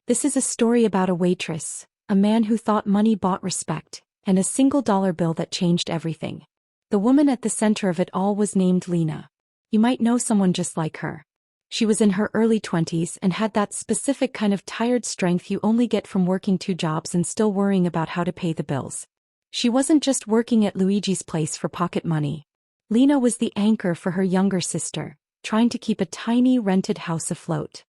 This is a story about a waitress, a man who thought money bought respect, and a single-dollar bill that changed everything. The woman at the center of it all was named Lena. You might know someone just like her. She was in her early 20s and had that specific kind of tired strength you only get from working 2 jobs and still worrying about how to pay the bills. She wasn't just working at Luigi's place for pocket money. Lena was the anchor for her younger sister, trying to keep a tiny rented house afloat.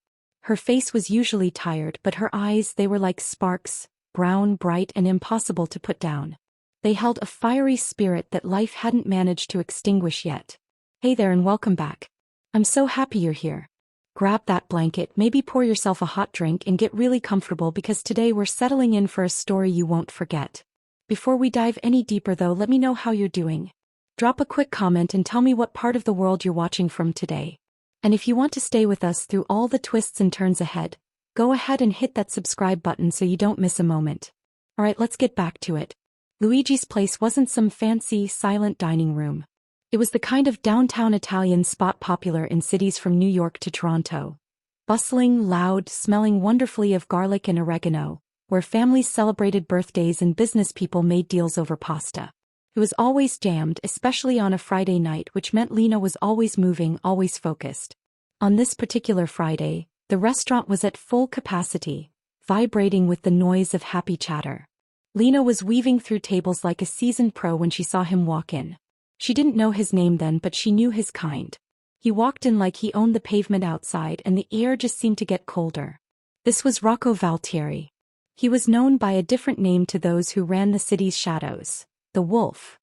Her face was usually tired, but her eyes, they were like sparks, brown, bright, and impossible to put down. They held a fiery spirit that life hadn't managed to extinguish yet. Hey there and welcome back. I'm so happy you're here. Grab that blanket, maybe pour yourself a hot drink and get really comfortable because today we're settling in for a story you won't forget. Before we dive any deeper though, let me know how you're doing. Drop a quick comment and tell me what part of the world you're watching from today. And if you want to stay with us through all the twists and turns ahead, go ahead and hit that subscribe button so you don't miss a moment. Alright, let's get back to it. Luigi's place wasn't some fancy, silent dining room. It was the kind of downtown Italian spot popular in cities from New York to Toronto. Bustling, loud, smelling wonderfully of garlic and oregano, where families celebrated birthdays and business people made deals over pasta. It was always jammed, especially on a Friday night, which meant Lena was always moving, always focused. On this particular Friday, the restaurant was at full capacity, vibrating with the noise of happy chatter. Lena was weaving through tables like a seasoned pro when she saw him walk in. She didn't know his name then, but she knew his kind. He walked in like he owned the pavement outside, and the air just seemed to get colder. This was Rocco Valtieri. He was known by a different name to those who ran the city's shadows. The Wolf.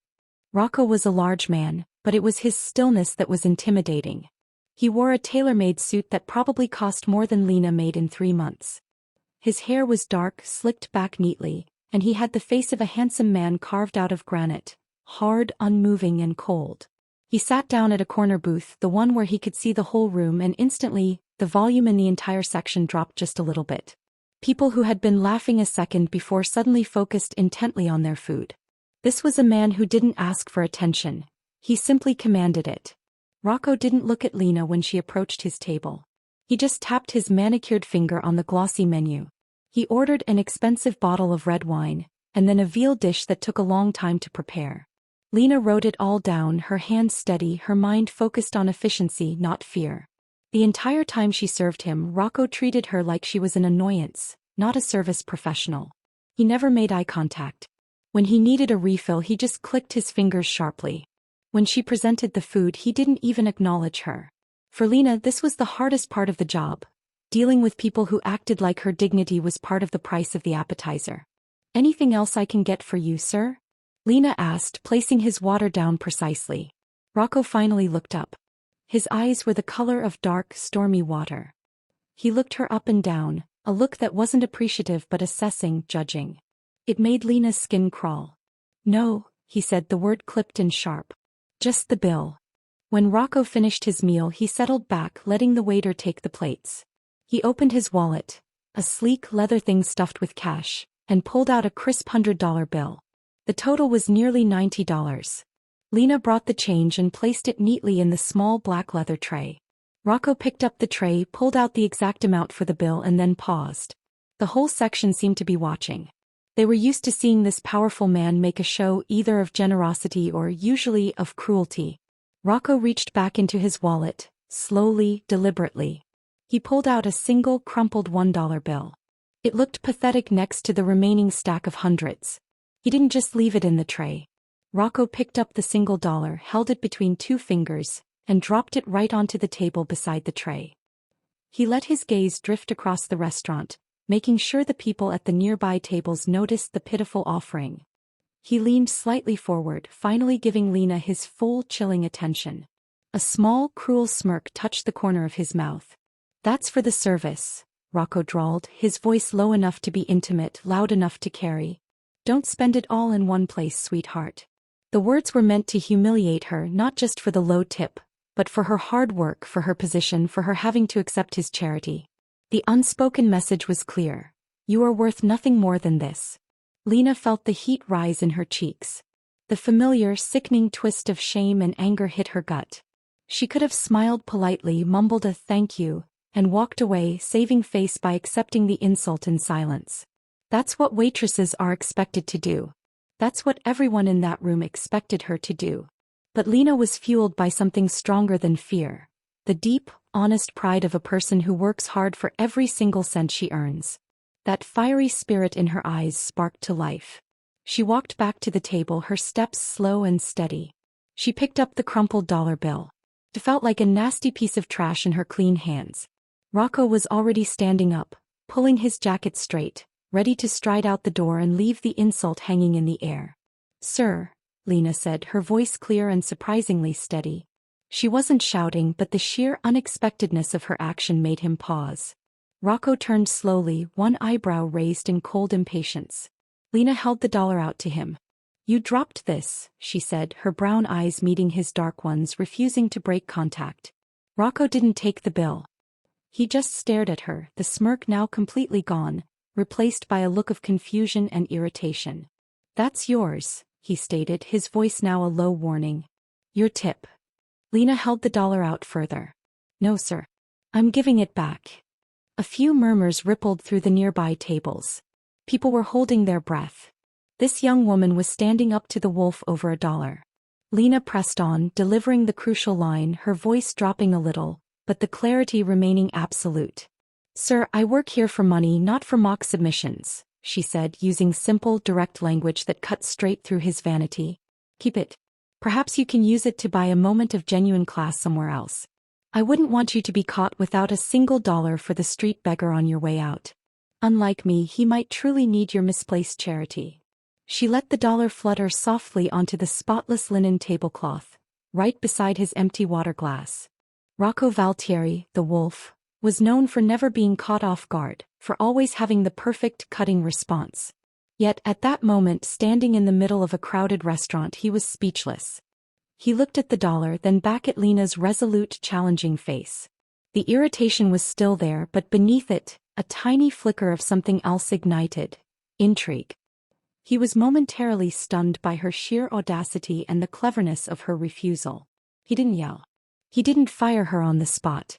Rocco was a large man, but it was his stillness that was intimidating. He wore a tailor-made suit that probably cost more than Lena made in 3 months. His hair was dark, slicked back neatly, and he had the face of a handsome man carved out of granite, hard, unmoving, and cold. He sat down at a corner booth, the one where he could see the whole room, and instantly, the volume in the entire section dropped just a little bit. People who had been laughing a second before suddenly focused intently on their food. This was a man who didn't ask for attention. He simply commanded it. Rocco didn't look at Lena when she approached his table. He just tapped his manicured finger on the glossy menu. He ordered an expensive bottle of red wine, and then a veal dish that took a long time to prepare. Lena wrote it all down, her hands steady, her mind focused on efficiency, not fear. The entire time she served him, Rocco treated her like she was an annoyance, not a service professional. He never made eye contact. When he needed a refill, he just clicked his fingers sharply. When she presented the food, he didn't even acknowledge her. For Lena, this was the hardest part of the job, dealing with people who acted like her dignity was part of the price of the appetizer. "Anything else I can get for you, sir?" Lena asked, placing his water down precisely. Rocco finally looked up. His eyes were the color of dark, stormy water. He looked her up and down, a look that wasn't appreciative but assessing, judging. It made Lena's skin crawl. "No," he said, the word clipped and sharp. "Just the bill." When Rocco finished his meal, he settled back, letting the waiter take the plates. He opened his wallet, a sleek leather thing stuffed with cash, and pulled out a crisp $100 bill. The total was nearly $90. Lena brought the change and placed it neatly in the small black leather tray. Rocco picked up the tray, pulled out the exact amount for the bill, and then paused. The whole section seemed to be watching. They were used to seeing this powerful man make a show either of generosity or usually of cruelty. Rocco reached back into his wallet, slowly, deliberately. He pulled out a single crumpled $1 bill. It looked pathetic next to the remaining stack of hundreds. He didn't just leave it in the tray. Rocco picked up the single dollar, held it between 2 fingers, and dropped it right onto the table beside the tray. He let his gaze drift across the restaurant, making sure the people at the nearby tables noticed the pitiful offering. He leaned slightly forward, finally giving Lena his full, chilling attention. A small, cruel smirk touched the corner of his mouth. "That's for the service," Rocco drawled, his voice low enough to be intimate, loud enough to carry. "Don't spend it all in one place, sweetheart." The words were meant to humiliate her, not just for the low tip, but for her hard work, for her position, for her having to accept his charity. The unspoken message was clear. You are worth nothing more than this. Lena felt the heat rise in her cheeks. The familiar, sickening twist of shame and anger hit her gut. She could have smiled politely, mumbled a thank you, and walked away, saving face by accepting the insult in silence. That's what waitresses are expected to do. That's what everyone in that room expected her to do. But Lena was fueled by something stronger than fear. The deep, honest pride of a person who works hard for every single cent she earns. That fiery spirit in her eyes sparked to life. She walked back to the table, her steps slow and steady. She picked up the crumpled dollar bill. It felt like a nasty piece of trash in her clean hands. Rocco was already standing up, pulling his jacket straight, ready to stride out the door and leave the insult hanging in the air. "Sir," Lena said, her voice clear and surprisingly steady. She wasn't shouting, but the sheer unexpectedness of her action made him pause. Rocco turned slowly, one eyebrow raised in cold impatience. Lena held the dollar out to him. "You dropped this," she said, her brown eyes meeting his dark ones, refusing to break contact. Rocco didn't take the bill. He just stared at her, the smirk now completely gone, replaced by a look of confusion and irritation. "That's yours," he stated, his voice now a low warning. "Your tip." Lena held the dollar out further. "No, sir. I'm giving it back." A few murmurs rippled through the nearby tables. People were holding their breath. This young woman was standing up to the wolf over $1. Lena pressed on, delivering the crucial line, her voice dropping a little, but the clarity remaining absolute. "Sir, I work here for money, not for mock submissions," she said, using simple, direct language that cut straight through his vanity. "Keep it. Perhaps you can use it to buy a moment of genuine class somewhere else. I wouldn't want you to be caught without a single dollar for the street beggar on your way out. Unlike me, he might truly need your misplaced charity." She let the dollar flutter softly onto the spotless linen tablecloth, right beside his empty water glass. Rocco Valtieri, the wolf, was known for never being caught off guard, for always having the perfect cutting response. Yet at that moment, standing in the middle of a crowded restaurant, he was speechless. He looked at the dollar, then back at Lena's resolute, challenging face. The irritation was still there, but beneath it, a tiny flicker of something else ignited: intrigue. He was momentarily stunned by her sheer audacity and the cleverness of her refusal. He didn't yell. He didn't fire her on the spot.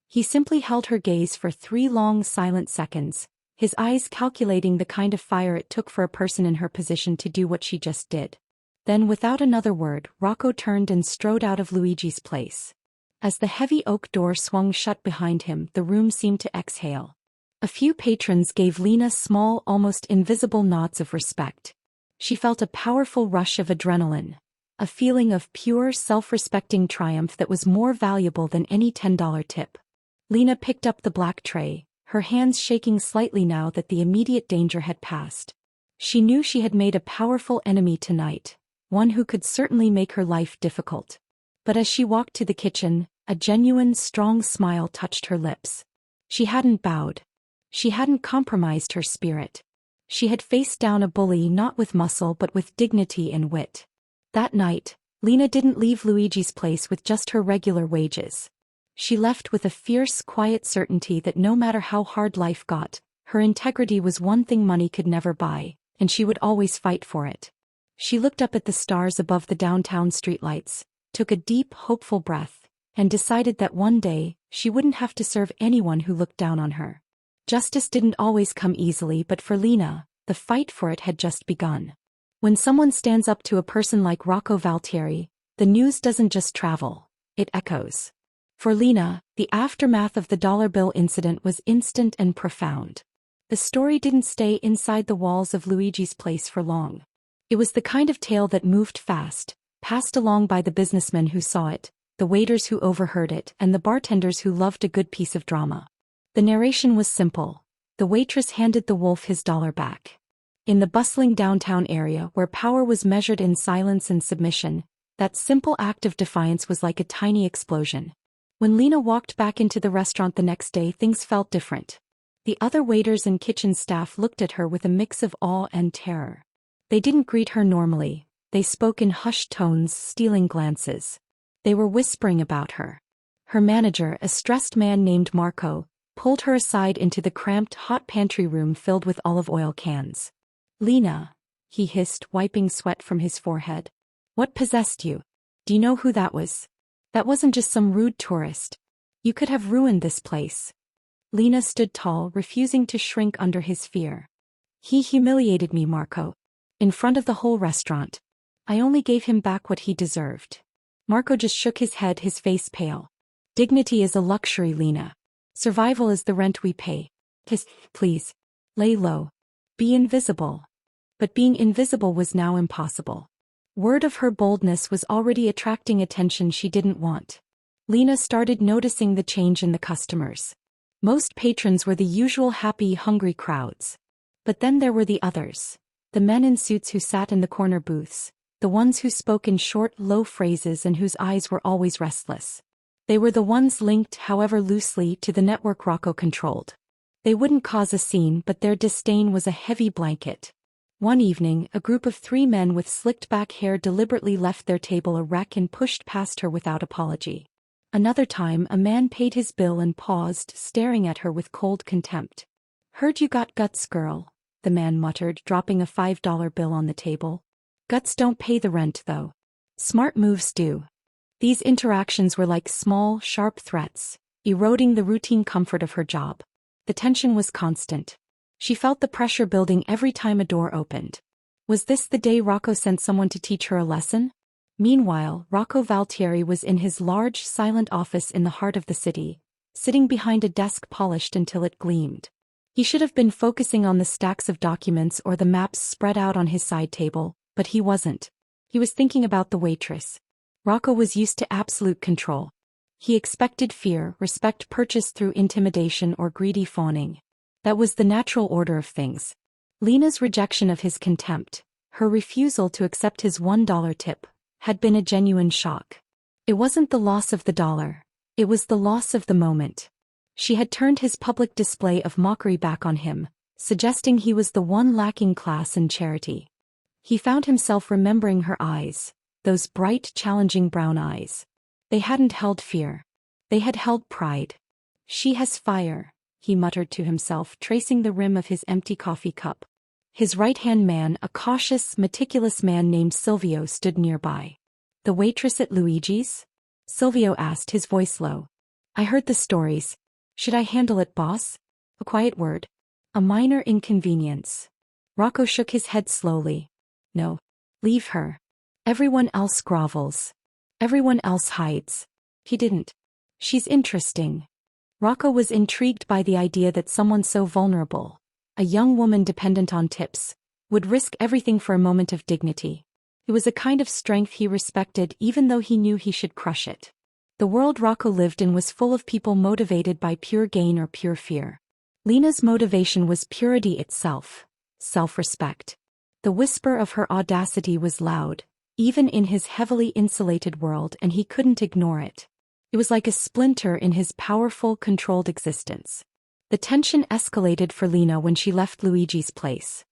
He simply held her gaze for 3 long silent seconds, his eyes calculating the kind of fire it took for a person in her position to do what she just did. Then, without another word, Rocco turned and strode out of Luigi's place. As the heavy oak door swung shut behind him, the room seemed to exhale. A few patrons gave Lena small, almost invisible nods of respect. She felt a powerful rush of adrenaline, a feeling of pure, self-respecting triumph that was more valuable than any $10 tip. Lena picked up the black tray, her hands shaking slightly now that the immediate danger had passed. She knew she had made a powerful enemy tonight, one who could certainly make her life difficult. But as she walked to the kitchen, a genuine, strong smile touched her lips. She hadn't bowed. She hadn't compromised her spirit. She had faced down a bully not with muscle but with dignity and wit. That night, Lena didn't leave Luigi's place with just her regular wages. She left with a fierce, quiet certainty that no matter how hard life got, her integrity was one thing money could never buy, and she would always fight for it. She looked up at the stars above the downtown streetlights, took a deep, hopeful breath, and decided that one day, she wouldn't have to serve anyone who looked down on her. Justice didn't always come easily, but for Lena, the fight for it had just begun. When someone stands up to a person like Rocco Valtieri, the news doesn't just travel, it echoes. For Lena, the aftermath of the dollar bill incident was instant and profound. The story didn't stay inside the walls of Luigi's place for long. It was the kind of tale that moved fast, passed along by the businessmen who saw it, the waiters who overheard it, and the bartenders who loved a good piece of drama. The narration was simple. The waitress handed the wolf his dollar back. In the bustling downtown area where power was measured in silence and submission, that simple act of defiance was like a tiny explosion. When Lena walked back into the restaurant the next day, things felt different. The other waiters and kitchen staff looked at her with a mix of awe and terror. They didn't greet her normally. They spoke in hushed tones, stealing glances. They were whispering about her. Her manager, a stressed man named Marco, pulled her aside into the cramped, hot pantry room filled with olive oil cans. "Lena," he hissed, wiping sweat from his forehead. "What possessed you? Do you know who that was? That wasn't just some rude tourist. You could have ruined this place. Lena stood tall, refusing to shrink under his fear. He humiliated me, Marco. In front of the whole restaurant. I only gave him back what he deserved. Marco just shook his head, his face pale. Dignity is a luxury, Lena. Survival is the rent we pay. Please. Lay low. Be invisible. But being invisible was now impossible. Word of her boldness was already attracting attention she didn't want. Lena started noticing the change in the customers. Most patrons were the usual happy, hungry crowds. But then there were the others. The men in suits who sat in the corner booths. The ones who spoke in short, low phrases and whose eyes were always restless. They were the ones linked, however loosely, to the network Rocco controlled. They wouldn't cause a scene, but their disdain was a heavy blanket. One evening, a group of 3 men with slicked-back hair deliberately left their table a wreck and pushed past her without apology. Another time, a man paid his bill and paused, staring at her with cold contempt. "Heard you got guts, girl," the man muttered, dropping a $5 bill on the table. "Guts don't pay the rent, though. Smart moves do." These interactions were like small, sharp threats, eroding the routine comfort of her job. The tension was constant. She felt the pressure building every time a door opened. Was this the day Rocco sent someone to teach her a lesson? Meanwhile, Rocco Valtieri was in his large, silent office in the heart of the city, sitting behind a desk polished until it gleamed. He should have been focusing on the stacks of documents or the maps spread out on his side table, but he wasn't. He was thinking about the waitress. Rocco was used to absolute control. He expected fear, respect purchased through intimidation or greedy fawning. That was the natural order of things. Lena's rejection of his contempt, her refusal to accept his $1 tip, had been a genuine shock. It wasn't the loss of the dollar. It was the loss of the moment. She had turned his public display of mockery back on him, suggesting he was the one lacking class and charity. He found himself remembering her eyes, those bright, challenging brown eyes. They hadn't held fear. They had held pride. "She has fire," he muttered to himself, tracing the rim of his empty coffee cup. His right-hand man, a cautious, meticulous man named Silvio, stood nearby. "The waitress at Luigi's?" Silvio asked, his voice low. "I heard the stories. Should I handle it, boss?" A quiet word. "A minor inconvenience." Rocco shook his head slowly. "No. Leave her. Everyone else grovels. Everyone else hides. He didn't. She's interesting." Rocco was intrigued by the idea that someone so vulnerable, a young woman dependent on tips, would risk everything for a moment of dignity. It was a kind of strength he respected even though he knew he should crush it. The world Rocco lived in was full of people motivated by pure gain or pure fear. Lena's motivation was purity itself, self-respect. The whisper of her audacity was loud, even in his heavily insulated world, and he couldn't ignore it. It was like a splinter in his powerful, controlled existence. The tension escalated for Lena when she left Luigi's place.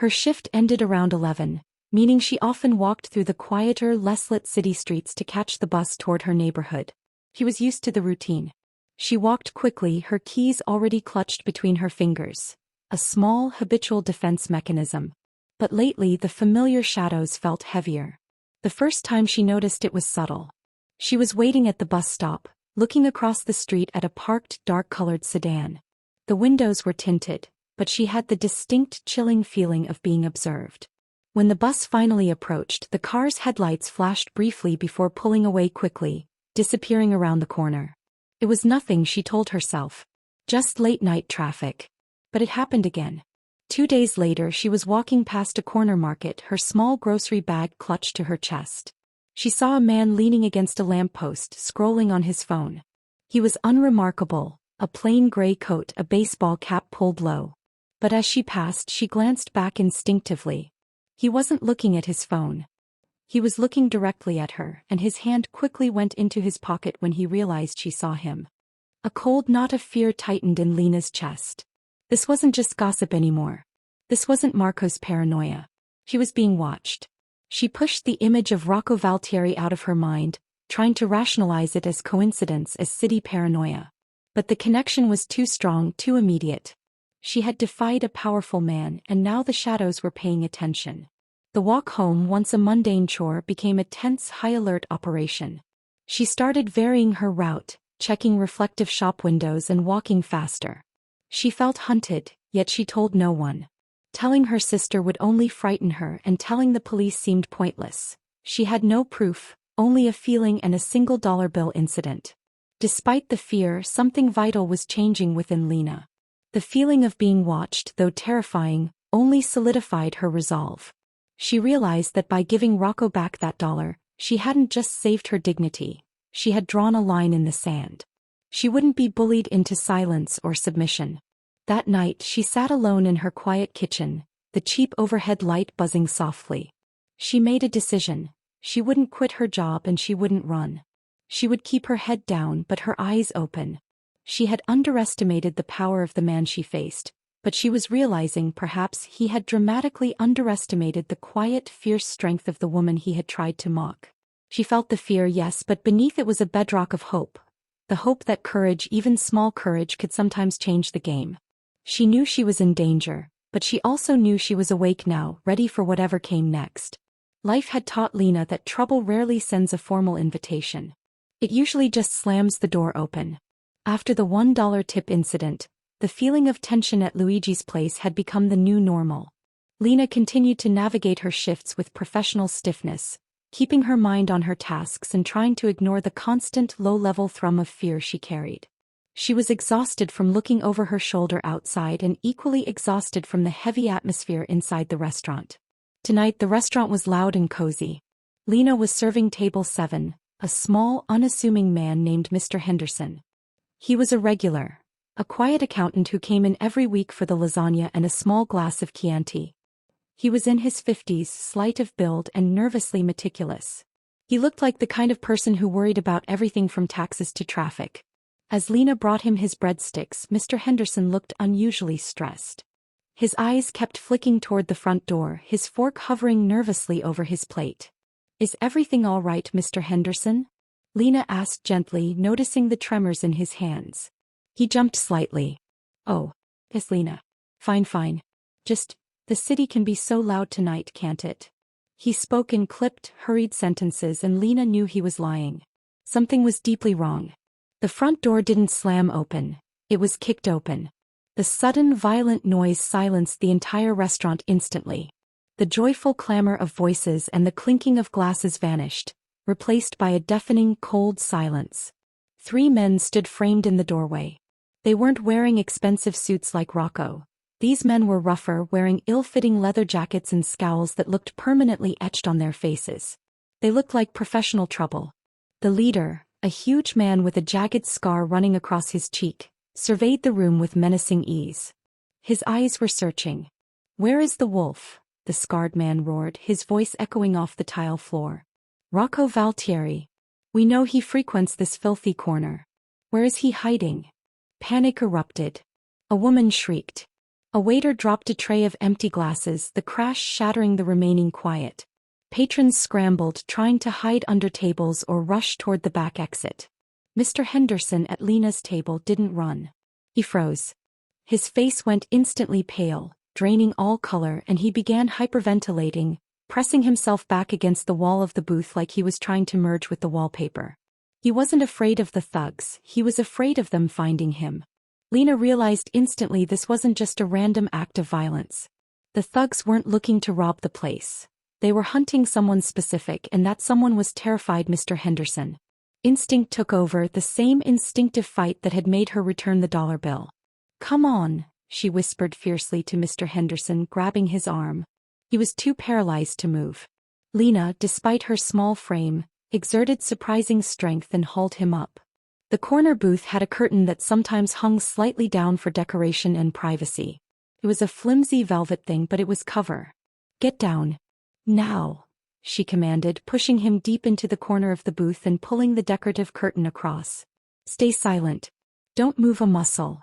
Her shift ended around 11, meaning she often walked through the quieter, less lit city streets to catch the bus toward her neighborhood. He was used to the routine. She walked quickly, her keys already clutched between her fingers, a small, habitual defense mechanism. But lately the familiar shadows felt heavier. The first time she noticed it was subtle. She was waiting at the bus stop, looking across the street at a parked, dark-colored sedan. The windows were tinted, but she had the distinct, chilling feeling of being observed. When the bus finally approached, the car's headlights flashed briefly before pulling away quickly, disappearing around the corner. It was nothing, she told herself. Just late-night traffic. But it happened again. 2 days later she was walking past a corner market, her small grocery bag clutched to her chest. She saw a man leaning against a lamppost, scrolling on his phone. He was unremarkable, a plain gray coat, a baseball cap pulled low. But as she passed, she glanced back instinctively. He wasn't looking at his phone. He was looking directly at her, and his hand quickly went into his pocket when he realized she saw him. A cold knot of fear tightened in Lena's chest. This wasn't just gossip anymore. This wasn't Marco's paranoia. She was being watched. She pushed the image of Rocco Valtieri out of her mind, trying to rationalize it as coincidence, as city paranoia. But the connection was too strong, too immediate. She had defied a powerful man, and now the shadows were paying attention. The walk home, once a mundane chore, became a tense, high-alert operation. She started varying her route, checking reflective shop windows and walking faster. She felt hunted, yet she told no one. Telling her sister would only frighten her, and telling the police seemed pointless. She had no proof, only a feeling and a single dollar bill incident. Despite the fear, something vital was changing within Lena. The feeling of being watched, though terrifying, only solidified her resolve. She realized that by giving Rocco back that dollar, she hadn't just saved her dignity, she had drawn a line in the sand. She wouldn't be bullied into silence or submission. That night she sat alone in her quiet kitchen, the cheap overhead light buzzing softly. She made a decision. She wouldn't quit her job and she wouldn't run. She would keep her head down but her eyes open. She had underestimated the power of the man she faced, but she was realizing perhaps he had dramatically underestimated the quiet, fierce strength of the woman he had tried to mock. She felt the fear, yes, but beneath it was a bedrock of hope. The hope that courage, even small courage, could sometimes change the game. She knew she was in danger, but she also knew she was awake now, ready for whatever came next. Life had taught Lena that trouble rarely sends a formal invitation. It usually just slams the door open. After the $1 tip incident, the feeling of tension at Luigi's place had become the new normal. Lena continued to navigate her shifts with professional stiffness, keeping her mind on her tasks and trying to ignore the constant low-level thrum of fear she carried. She was exhausted from looking over her shoulder outside and equally exhausted from the heavy atmosphere inside the restaurant. Tonight the restaurant was loud and cozy. Lena was serving table 7, a small, unassuming man named Mr. Henderson. He was a regular, a quiet accountant who came in every week for the lasagna and a small glass of Chianti. He was in his 50s, slight of build and nervously meticulous. He looked like the kind of person who worried about everything from taxes to traffic. As Lena brought him his breadsticks, Mr. Henderson looked unusually stressed. His eyes kept flicking toward the front door, his fork hovering nervously over his plate. "Is everything all right, Mr. Henderson?" Lena asked gently, noticing the tremors in his hands. He jumped slightly. "Oh, yes, Lena. Fine. Just, the city can be so loud tonight, can't it?" He spoke in clipped, hurried sentences and Lena knew he was lying. Something was deeply wrong. The front door didn't slam open, it was kicked open. The sudden, violent noise silenced the entire restaurant instantly. The joyful clamor of voices and the clinking of glasses vanished, replaced by a deafening, cold silence. 3 men stood framed in the doorway. They weren't wearing expensive suits like Rocco. These men were rougher, wearing ill-fitting leather jackets and scowls that looked permanently etched on their faces. They looked like professional trouble. The leader, a huge man with a jagged scar running across his cheek, surveyed the room with menacing ease. His eyes were searching. "Where is the wolf?" the scarred man roared, his voice echoing off the tile floor. "Rocco Valtieri. We know he frequents this filthy corner. Where is he hiding?" Panic erupted. A woman shrieked. A waiter dropped a tray of empty glasses, the crash shattering the remaining quiet. Patrons scrambled, trying to hide under tables or rush toward the back exit. Mr. Henderson at Lena's table didn't run. He froze. His face went instantly pale, draining all color, and he began hyperventilating, pressing himself back against the wall of the booth like he was trying to merge with the wallpaper. He wasn't afraid of the thugs, he was afraid of them finding him. Lena realized instantly this wasn't just a random act of violence. The thugs weren't looking to rob the place. They were hunting someone specific, and that someone was terrified Mr. Henderson. Instinct took over, the same instinctive fight that had made her return the dollar bill. "Come on," she whispered fiercely to Mr. Henderson, grabbing his arm. He was too paralyzed to move. Lena, despite her small frame, exerted surprising strength and hauled him up. The corner booth had a curtain that sometimes hung slightly down for decoration and privacy. It was a flimsy velvet thing, but it was cover. "Get down. Now," she commanded, pushing him deep into the corner of the booth and pulling the decorative curtain across. "Stay silent. Don't move a muscle."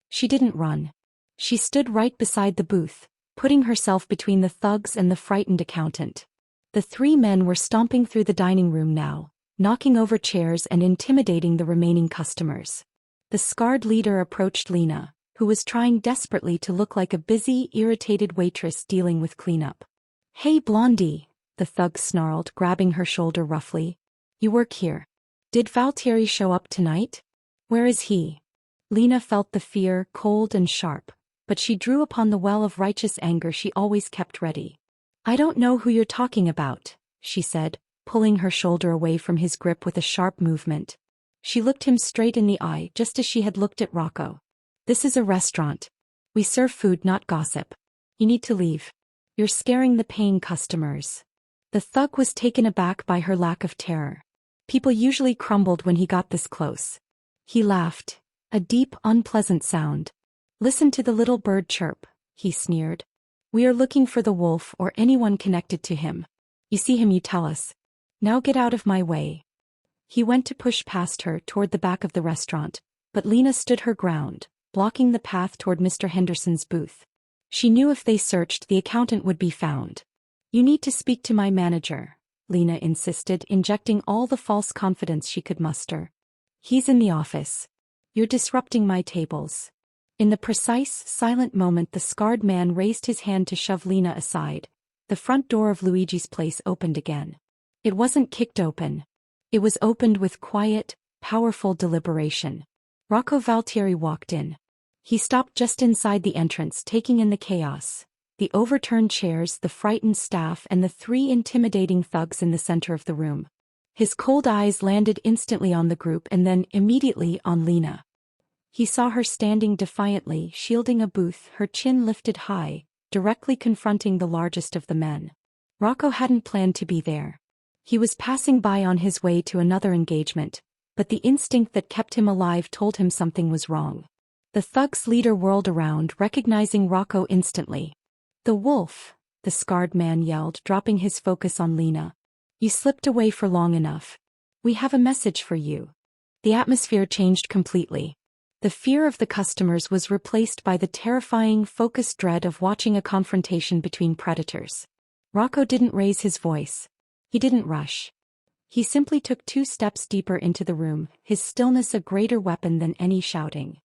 She didn't run. She stood right beside the booth, putting herself between the thugs and the frightened accountant. The 3 men were stomping through the dining room now, knocking over chairs and intimidating the remaining customers. The scarred leader approached Lena, who was trying desperately to look like a busy, irritated waitress dealing with cleanup. "Hey, Blondie," the thug snarled, grabbing her shoulder roughly. "You work here. Did Valtieri show up tonight?" Where is he? Lena felt the fear, cold and sharp, but she drew upon the well of righteous anger she always kept ready. I don't know who you're talking about, she said, pulling her shoulder away from his grip with a sharp movement. She looked him straight in the eye just as she had looked at Rocco. This is a restaurant. We serve food, not gossip. You need to leave. You're scaring the paying customers. The thug was taken aback by her lack of terror. People usually crumbled when he got this close. He laughed, a deep, unpleasant sound. Listen to the little bird chirp, he sneered. We are looking for the wolf or anyone connected to him. You see him, you tell us. Now get out of my way. He went to push past her toward the back of the restaurant, but Lena stood her ground, blocking the path toward Mr. Henderson's booth. She knew if they searched, the accountant would be found. You need to speak to my manager, Lena insisted, injecting all the false confidence she could muster. He's in the office. You're disrupting my tables. In the precise, silent moment the scarred man raised his hand to shove Lena aside, the front door of Luigi's place opened again. It wasn't kicked open. It was opened with quiet, powerful deliberation. Rocco Valtieri walked in. He stopped just inside the entrance, taking in the chaos. The overturned chairs, the frightened staff, and the three intimidating thugs in the center of the room. His cold eyes landed instantly on the group and then immediately on Lena. He saw her standing defiantly, shielding a booth, her chin lifted high, directly confronting the largest of the men. Rocco hadn't planned to be there. He was passing by on his way to another engagement, but the instinct that kept him alive told him something was wrong. The thug's leader whirled around, recognizing Rocco instantly. The wolf, the scarred man yelled, dropping his focus on Lena. You slipped away for long enough. We have a message for you. The atmosphere changed completely. The fear of the customers was replaced by the terrifying, focused dread of watching a confrontation between predators. Rocco didn't raise his voice. He didn't rush. He simply took 2 steps deeper into the room, his stillness a greater weapon than any shouting.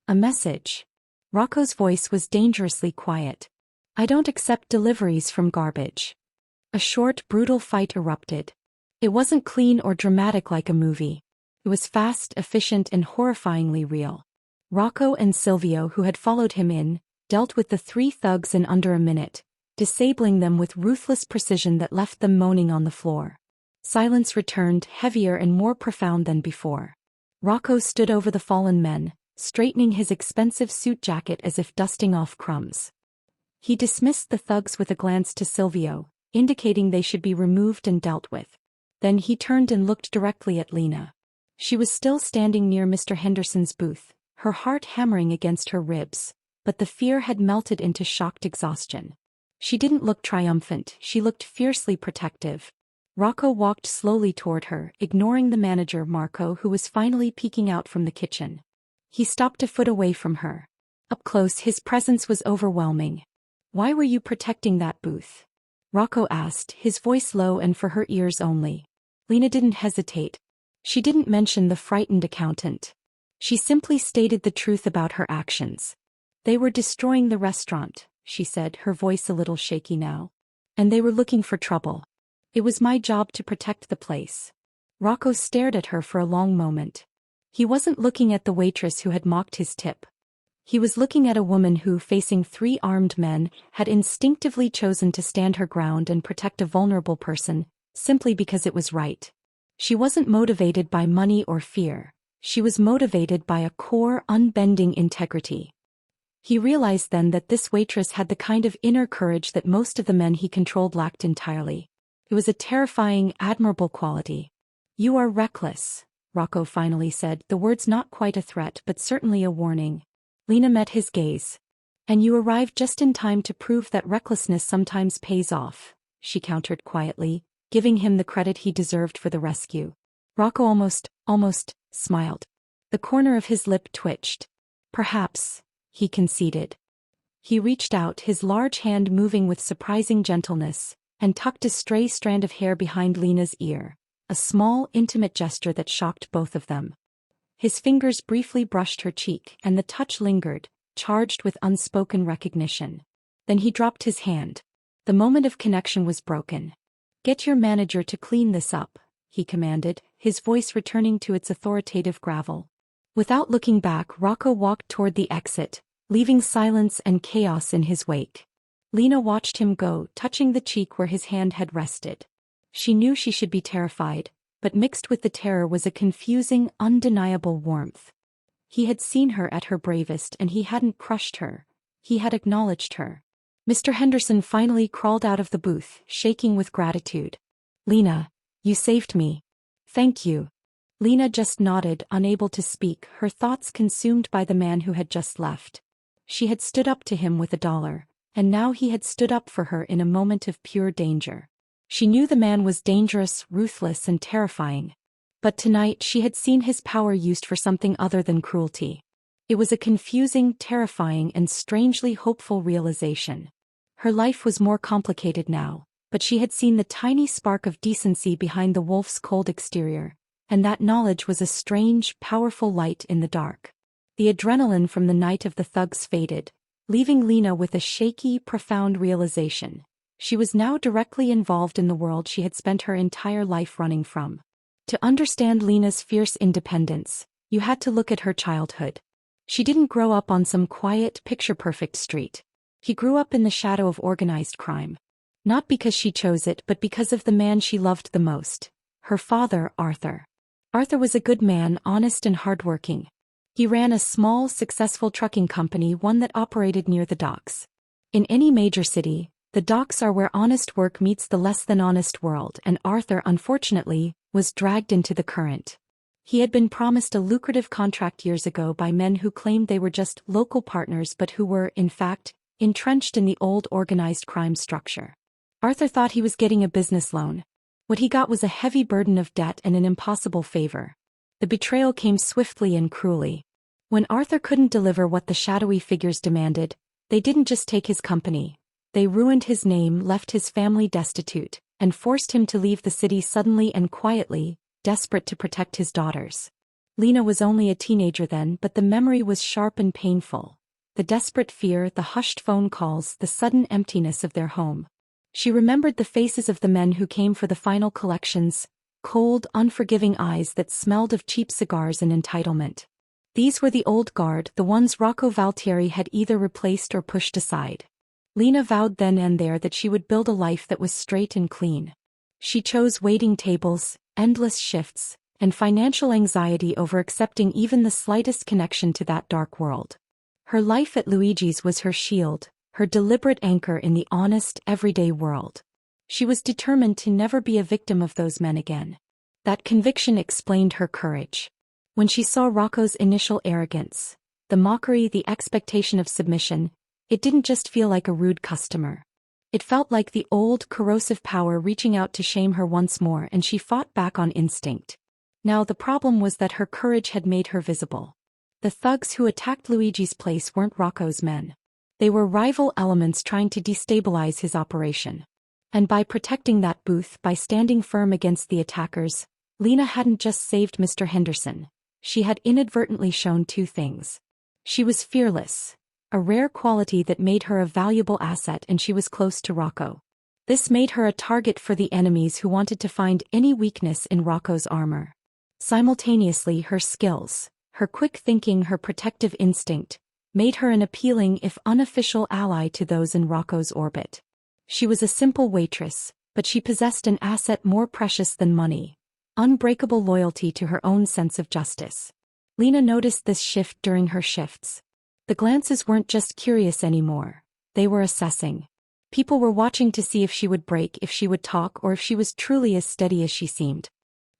A message. Rocco's voice was dangerously quiet. I don't accept deliveries from garbage. A short, brutal fight erupted. It wasn't clean or dramatic like a movie. It was fast, efficient, and horrifyingly real. Rocco and Silvio, who had followed him in, dealt with the 3 thugs in under a minute, disabling them with ruthless precision that left them moaning on the floor. Silence returned, heavier and more profound than before. Rocco stood over the fallen men, straightening his expensive suit jacket as if dusting off crumbs. He dismissed the thugs with a glance to Silvio, indicating they should be removed and dealt with. Then he turned and looked directly at Lena. She was still standing near Mr. Henderson's booth, her heart hammering against her ribs, but the fear had melted into shocked exhaustion. She didn't look triumphant, she looked fiercely protective. Rocco walked slowly toward her, ignoring the manager Marco, who was finally peeking out from the kitchen. He stopped a foot away from her. Up close, his presence was overwhelming. Why were you protecting that booth? Rocco asked, his voice low and for her ears only. Lena didn't hesitate. She didn't mention the frightened accountant. She simply stated the truth about her actions. They were destroying the restaurant, she said, her voice a little shaky now. And they were looking for trouble. It was my job to protect the place. Rocco stared at her for a long moment. He wasn't looking at the waitress who had mocked his tip. He was looking at a woman who, facing 3 armed men, had instinctively chosen to stand her ground and protect a vulnerable person, simply because it was right. She wasn't motivated by money or fear. She was motivated by a core, unbending integrity. He realized then that this waitress had the kind of inner courage that most of the men he controlled lacked entirely. It was a terrifying, admirable quality. You are reckless, Rocco finally said, the words not quite a threat but certainly a warning. Lena met his gaze. And you arrived just in time to prove that recklessness sometimes pays off, she countered quietly, giving him the credit he deserved for the rescue. Rocco almost smiled. The corner of his lip twitched. Perhaps, he conceded. He reached out, his large hand moving with surprising gentleness, and tucked a stray strand of hair behind Lena's ear, a small, intimate gesture that shocked both of them. His fingers briefly brushed her cheek, and the touch lingered, charged with unspoken recognition. Then he dropped his hand. The moment of connection was broken. Get your manager to clean this up, he commanded, his voice returning to its authoritative gravel. Without looking back, Rocco walked toward the exit, leaving silence and chaos in his wake. Lena watched him go, touching the cheek where his hand had rested. She knew she should be terrified, but mixed with the terror was a confusing, undeniable warmth. He had seen her at her bravest and he hadn't crushed her. He had acknowledged her. Mr. Henderson finally crawled out of the booth, shaking with gratitude. "Lena, you saved me." "Thank you." Lena just nodded, unable to speak, her thoughts consumed by the man who had just left. She had stood up to him with $1, and now he had stood up for her in a moment of pure danger. She knew the man was dangerous, ruthless, and terrifying. But tonight she had seen his power used for something other than cruelty. It was a confusing, terrifying, and strangely hopeful realization. Her life was more complicated now, but she had seen the tiny spark of decency behind the wolf's cold exterior, and that knowledge was a strange, powerful light in the dark. The adrenaline from the night of the thugs faded, leaving Lena with a shaky, profound realization. She was now directly involved in the world she had spent her entire life running from. To understand Lena's fierce independence, you had to look at her childhood. She didn't grow up on some quiet, picture-perfect street. He grew up in the shadow of organized crime. Not because she chose it, but because of the man she loved the most. Her father, Arthur. Arthur was a good man, honest and hardworking. He ran a small, successful trucking company, one that operated near the docks. In any major city, the docks are where honest work meets the less-than-honest world, and Arthur, unfortunately, was dragged into the current. He had been promised a lucrative contract years ago by men who claimed they were just local partners but who were, in fact, entrenched in the old organized crime structure. Arthur thought he was getting a business loan. What he got was a heavy burden of debt and an impossible favor. The betrayal came swiftly and cruelly. When Arthur couldn't deliver what the shadowy figures demanded, they didn't just take his company. They ruined his name, left his family destitute, and forced him to leave the city suddenly and quietly, desperate to protect his daughters. Lena was only a teenager then, but the memory was sharp and painful. The desperate fear, the hushed phone calls, the sudden emptiness of their home. She remembered the faces of the men who came for the final collections, cold, unforgiving eyes that smelled of cheap cigars and entitlement. These were the old guard, the ones Rocco Valtieri had either replaced or pushed aside. Lena vowed then and there that she would build a life that was straight and clean. She chose waiting tables, endless shifts, and financial anxiety over accepting even the slightest connection to that dark world. Her life at Luigi's was her shield, her deliberate anchor in the honest, everyday world. She was determined to never be a victim of those men again. That conviction explained her courage. When she saw Rocco's initial arrogance, the mockery, the expectation of submission, it didn't just feel like a rude customer. It felt like the old, corrosive power reaching out to shame her once more, and she fought back on instinct. Now the problem was that her courage had made her visible. The thugs who attacked Luigi's place weren't Rocco's men. They were rival elements trying to destabilize his operation. And by protecting that booth, by standing firm against the attackers, Lena hadn't just saved Mr. Henderson. She had inadvertently shown two things. She was fearless, a rare quality that made her a valuable asset, and she was close to Rocco. This made her a target for the enemies who wanted to find any weakness in Rocco's armor. Simultaneously, her skills, her quick thinking, her protective instinct, made her an appealing if unofficial ally to those in Rocco's orbit. She was a simple waitress, but she possessed an asset more precious than money: unbreakable loyalty to her own sense of justice. Lena noticed this shift during her shifts. The glances weren't just curious anymore. They were assessing. People were watching to see if she would break, if she would talk, or if she was truly as steady as she seemed.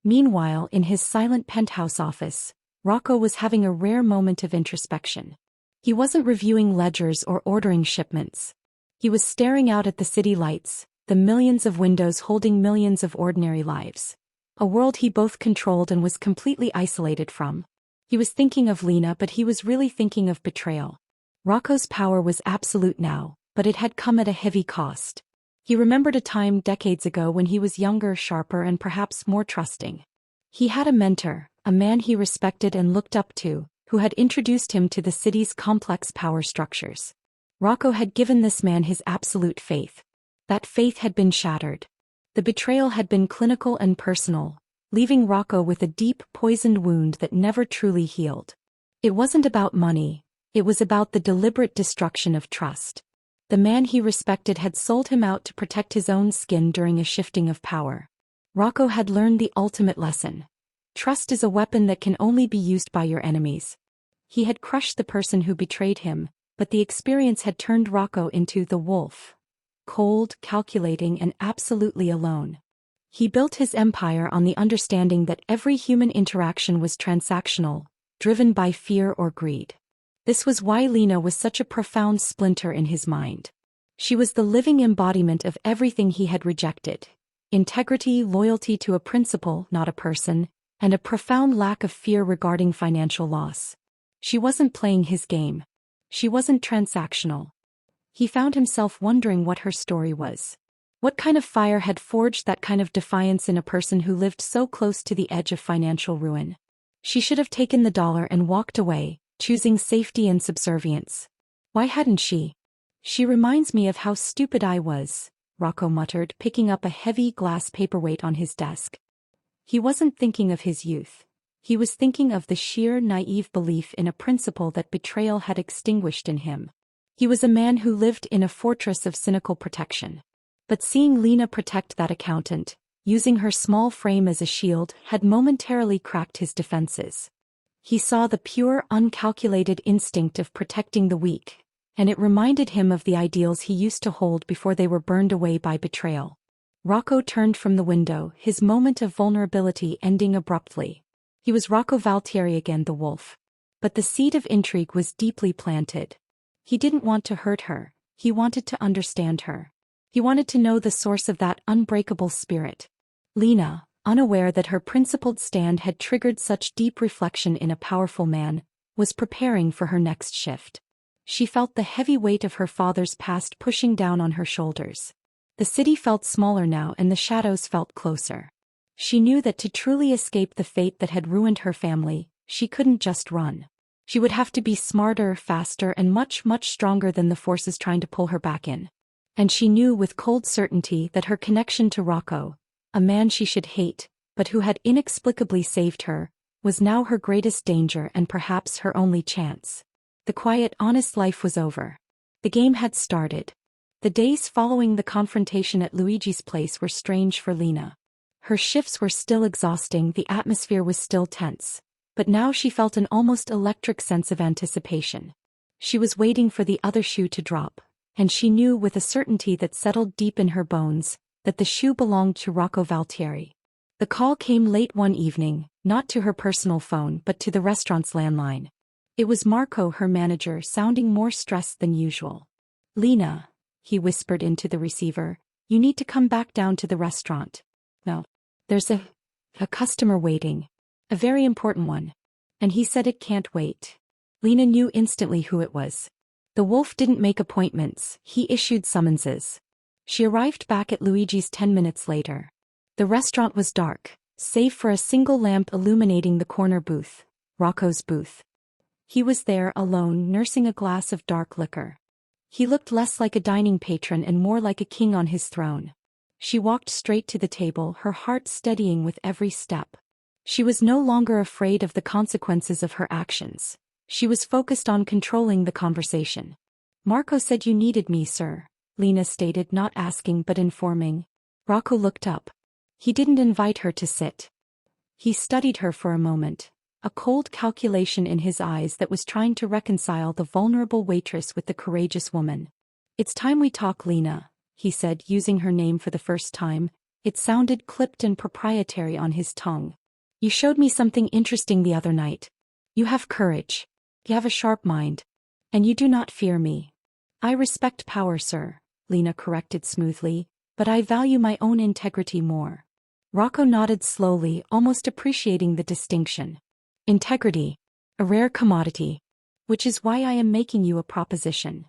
Meanwhile, in his silent penthouse office, Rocco was having a rare moment of introspection. He wasn't reviewing ledgers or ordering shipments. He was staring out at the city lights, the millions of windows holding millions of ordinary lives. A world he both controlled and was completely isolated from. He was thinking of Lena, but he was really thinking of betrayal. Rocco's power was absolute now, but it had come at a heavy cost. He remembered a time decades ago when he was younger, sharper, and perhaps more trusting. He had a mentor, a man he respected and looked up to, who had introduced him to the city's complex power structures. Rocco had given this man his absolute faith. That faith had been shattered. The betrayal had been clinical and personal, leaving Rocco with a deep, poisoned wound that never truly healed. It wasn't about money, it was about the deliberate destruction of trust. The man he respected had sold him out to protect his own skin during a shifting of power. Rocco had learned the ultimate lesson. Trust is a weapon that can only be used by your enemies. He had crushed the person who betrayed him, but the experience had turned Rocco into the wolf. Cold, calculating, and absolutely alone. He built his empire on the understanding that every human interaction was transactional, driven by fear or greed. This was why Lena was such a profound splinter in his mind. She was the living embodiment of everything he had rejected. Integrity, loyalty to a principle, not a person, and a profound lack of fear regarding financial loss. She wasn't playing his game. She wasn't transactional. He found himself wondering what her story was. What kind of fire had forged that kind of defiance in a person who lived so close to the edge of financial ruin? She should have taken the dollar and walked away, choosing safety and subservience. Why hadn't she? She reminds me of how stupid I was, Rocco muttered, picking up a heavy glass paperweight on his desk. He wasn't thinking of his youth. He was thinking of the sheer naive belief in a principle that betrayal had extinguished in him. He was a man who lived in a fortress of cynical protection. But seeing Lena protect that accountant, using her small frame as a shield, had momentarily cracked his defenses. He saw the pure, uncalculated instinct of protecting the weak, and it reminded him of the ideals he used to hold before they were burned away by betrayal. Rocco turned from the window, his moment of vulnerability ending abruptly. He was Rocco Valtieri again, the wolf. But the seed of intrigue was deeply planted. He didn't want to hurt her, he wanted to understand her. He wanted to know the source of that unbreakable spirit. Lena, unaware that her principled stand had triggered such deep reflection in a powerful man, was preparing for her next shift. She felt the heavy weight of her father's past pushing down on her shoulders. The city felt smaller now and the shadows felt closer. She knew that to truly escape the fate that had ruined her family, she couldn't just run. She would have to be smarter, faster, and much, much stronger than the forces trying to pull her back in. And she knew with cold certainty that her connection to Rocco, a man she should hate, but who had inexplicably saved her, was now her greatest danger and perhaps her only chance. The quiet, honest life was over. The game had started. The days following the confrontation at Luigi's place were strange for Lena. Her shifts were still exhausting, the atmosphere was still tense. But now she felt an almost electric sense of anticipation. She was waiting for the other shoe to drop, and she knew with a certainty that settled deep in her bones, that the shoe belonged to Rocco Valtieri. The call came late one evening, not to her personal phone but to the restaurant's landline. It was Marco, her manager, sounding more stressed than usual. "Lena," he whispered into the receiver, "you need to come back down to the restaurant. No, there's a customer waiting. A very important one. And he said it can't wait." Lena knew instantly who it was. The wolf didn't make appointments, he issued summonses. She arrived back at Luigi's 10 minutes later. The restaurant was dark, save for a single lamp illuminating the corner booth, Rocco's booth. He was there alone, nursing a glass of dark liquor. He looked less like a dining patron and more like a king on his throne. She walked straight to the table, her heart steadying with every step. She was no longer afraid of the consequences of her actions. She was focused on controlling the conversation. "Marco said you needed me, sir," Lena stated, not asking but informing. Rocco looked up. He didn't invite her to sit. He studied her for a moment, a cold calculation in his eyes that was trying to reconcile the vulnerable waitress with the courageous woman. "It's time we talk, Lena," he said, using her name for the first time. It sounded clipped and proprietary on his tongue. "You showed me something interesting the other night. You have courage. You have a sharp mind. And you do not fear me." "I respect power, sir," Lena corrected smoothly, "but I value my own integrity more." Rocco nodded slowly, almost appreciating the distinction. "Integrity. A rare commodity. Which is why I am making you a proposition."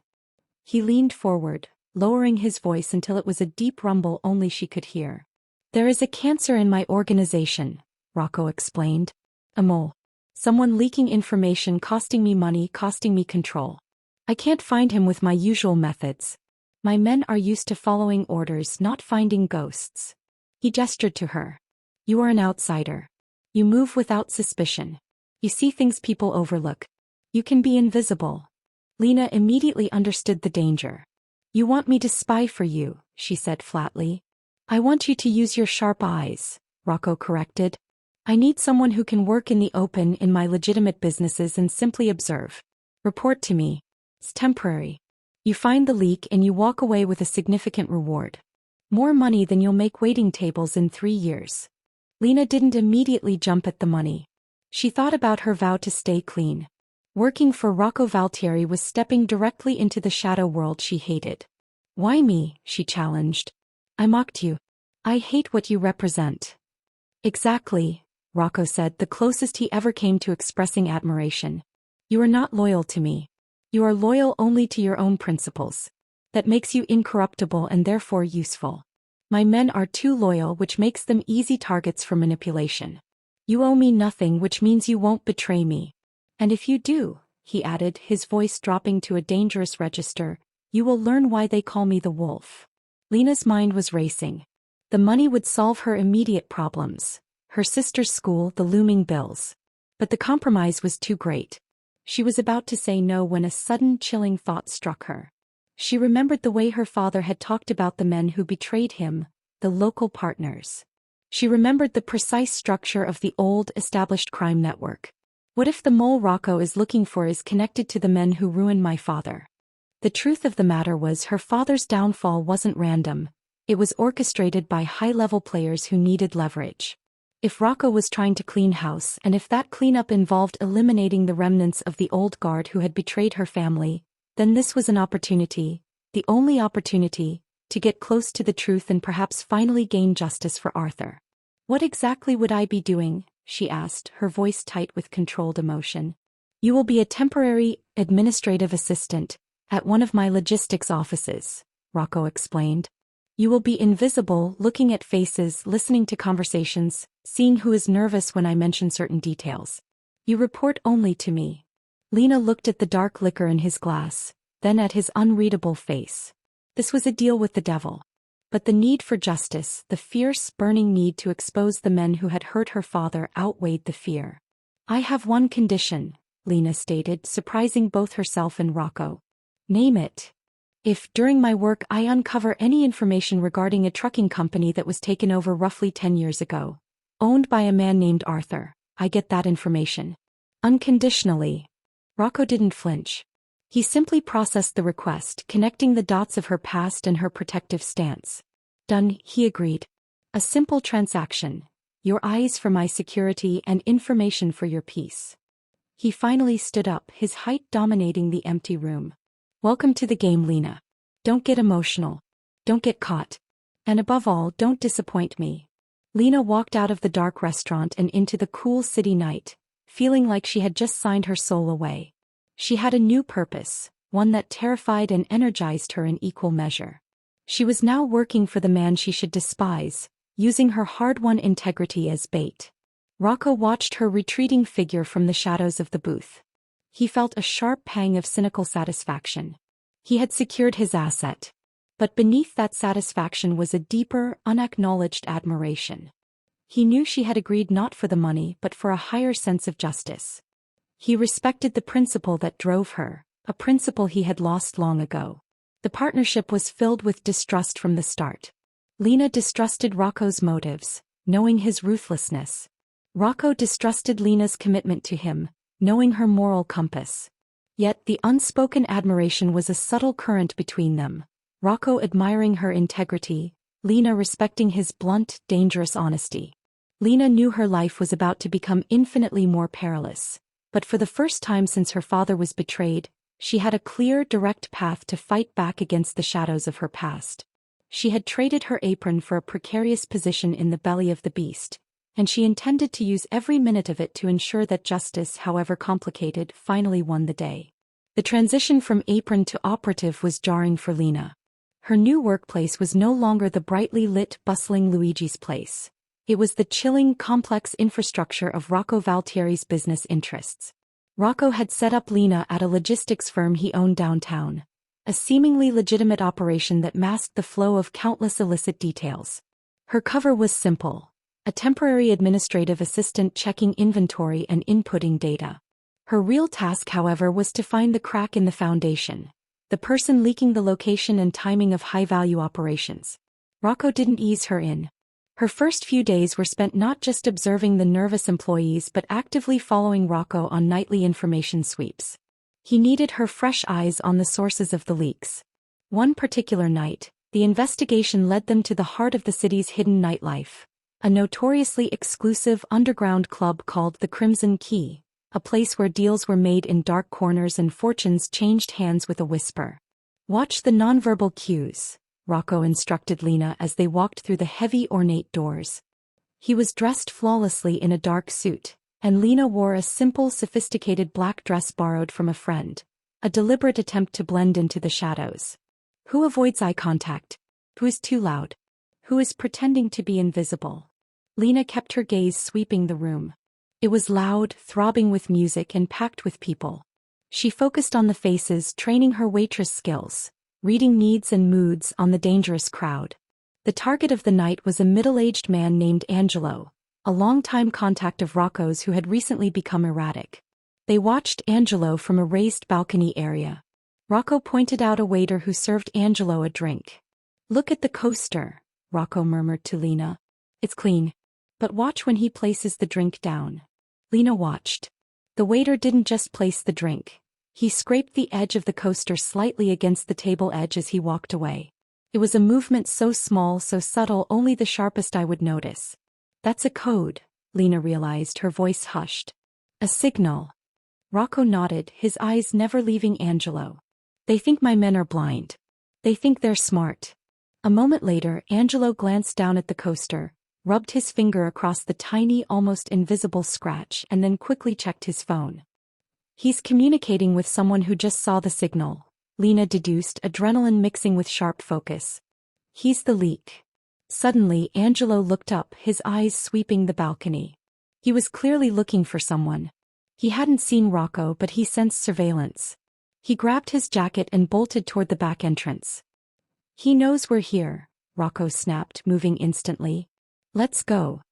He leaned forward, lowering his voice until it was a deep rumble only she could hear. "There is a cancer in my organization," Rocco explained. "A mole. Someone leaking information, costing me money, costing me control. I can't find him with my usual methods. My men are used to following orders, not finding ghosts." He gestured to her. "You are an outsider. You move without suspicion. You see things people overlook. You can be invisible. Lena immediately understood the danger. You want me to spy for you, she said flatly. I want you to use your sharp eyes, Rocco corrected. I need someone who can work in the open in my legitimate businesses and simply observe. Report to me. It's temporary. You find the leak and you walk away with a significant reward. More money than you'll make waiting tables in 3 years. Lena didn't immediately jump at the money. She thought about her vow to stay clean. Working for Rocco Valtieri was stepping directly into the shadow world she hated. Why me? She challenged. I mocked you. I hate what you represent. Exactly, Rocco said, the closest he ever came to expressing admiration. You are not loyal to me. You are loyal only to your own principles. That makes you incorruptible and therefore useful. My men are too loyal, which makes them easy targets for manipulation. You owe me nothing, which means you won't betray me. And if you do, he added, his voice dropping to a dangerous register, you will learn why they call me the wolf. Lena's mind was racing. The money would solve her immediate problems. Her sister's school, the looming bills. But the compromise was too great. She was about to say no when a sudden chilling thought struck her. She remembered the way her father had talked about the men who betrayed him, the local partners. She remembered the precise structure of the old, established crime network. What if the mole Rocco is looking for is connected to the men who ruined my father? The truth of the matter was her father's downfall wasn't random. It was orchestrated by high-level players who needed leverage. If Rocco was trying to clean house, and if that cleanup involved eliminating the remnants of the old guard who had betrayed her family, then this was an opportunity, the only opportunity, to get close to the truth and perhaps finally gain justice for Arthur. What exactly would I be doing? She asked, her voice tight with controlled emotion. You will be a temporary, administrative assistant, at one of my logistics offices, Rocco explained. You will be invisible, looking at faces, listening to conversations, seeing who is nervous when I mention certain details. You report only to me. Lena looked at the dark liquor in his glass, then at his unreadable face. This was a deal with the devil. But the need for justice, the fierce, burning need to expose the men who had hurt her father, outweighed the fear. I have one condition, Lena stated, surprising both herself and Rocco. Name it. If, during my work, I uncover any information regarding a trucking company that was taken over roughly 10 years ago, owned by a man named Arthur, I get that information. Unconditionally. Rocco didn't flinch. He simply processed the request, connecting the dots of her past and her protective stance. Done, he agreed. A simple transaction. Your eyes for my security and information for your peace. He finally stood up, his height dominating the empty room. Welcome to the game, Lena. Don't get emotional. Don't get caught. And above all, don't disappoint me. Lena walked out of the dark restaurant and into the cool city night, feeling like she had just signed her soul away. She had a new purpose, one that terrified and energized her in equal measure. She was now working for the man she should despise, using her hard-won integrity as bait. Rocco watched her retreating figure from the shadows of the booth. He felt a sharp pang of cynical satisfaction. He had secured his asset. But beneath that satisfaction was a deeper, unacknowledged admiration. He knew she had agreed not for the money but for a higher sense of justice. He respected the principle that drove her, a principle he had lost long ago. The partnership was filled with distrust from the start. Lena distrusted Rocco's motives, knowing his ruthlessness. Rocco distrusted Lena's commitment to him, knowing her moral compass. Yet the unspoken admiration was a subtle current between them, Rocco admiring her integrity, Lena respecting his blunt, dangerous honesty. Lena knew her life was about to become infinitely more perilous. But for the first time since her father was betrayed, she had a clear, direct path to fight back against the shadows of her past. She had traded her apron for a precarious position in the belly of the beast, and she intended to use every minute of it to ensure that justice, however complicated, finally won the day. The transition from apron to operative was jarring for Lena. Her new workplace was no longer the brightly lit, bustling Luigi's Place. It was the chilling, complex infrastructure of Rocco Valtieri's business interests. Rocco had set up Lena at a logistics firm he owned downtown, a seemingly legitimate operation that masked the flow of countless illicit details. Her cover was simple: a temporary administrative assistant checking inventory and inputting data. Her real task, however, was to find the crack in the foundation, the person leaking the location and timing of high-value operations. Rocco didn't ease her in. Her first few days were spent not just observing the nervous employees but actively following Rocco on nightly information sweeps. He needed her fresh eyes on the sources of the leaks. One particular night, the investigation led them to the heart of the city's hidden nightlife, a notoriously exclusive underground club called the Crimson Key, a place where deals were made in dark corners and fortunes changed hands with a whisper. "Watch the nonverbal cues," Rocco instructed Lena as they walked through the heavy ornate doors. He was dressed flawlessly in a dark suit, and Lena wore a simple sophisticated black dress borrowed from a friend, a deliberate attempt to blend into the shadows. Who avoids eye contact? Who is too loud? Who is pretending to be invisible? Lena kept her gaze sweeping the room. It was loud, throbbing with music and packed with people. She focused on the faces, training her waitress skills, reading needs and moods on the dangerous crowd. The target of the night was a middle-aged man named Angelo, a longtime contact of Rocco's who had recently become erratic. They watched Angelo from a raised balcony area. Rocco pointed out a waiter who served Angelo a drink. "Look at the coaster," Rocco murmured to Lena. "It's clean. But watch when he places the drink down." Lena watched. The waiter didn't just place the drink. He scraped the edge of the coaster slightly against the table edge as he walked away. It was a movement so small, so subtle, only the sharpest eye would notice. "That's a code," Lena realized, her voice hushed. "A signal." Rocco nodded, his eyes never leaving Angelo. "They think my men are blind. They think they're smart." A moment later, Angelo glanced down at the coaster, rubbed his finger across the tiny, almost invisible scratch, and then quickly checked his phone. "He's communicating with someone who just saw the signal," Lena deduced, adrenaline mixing with sharp focus. "He's the leak." Suddenly, Angelo looked up, his eyes sweeping the balcony. He was clearly looking for someone. He hadn't seen Rocco, but he sensed surveillance. He grabbed his jacket and bolted toward the back entrance. "He knows we're here," Rocco snapped, moving instantly. "Let's go."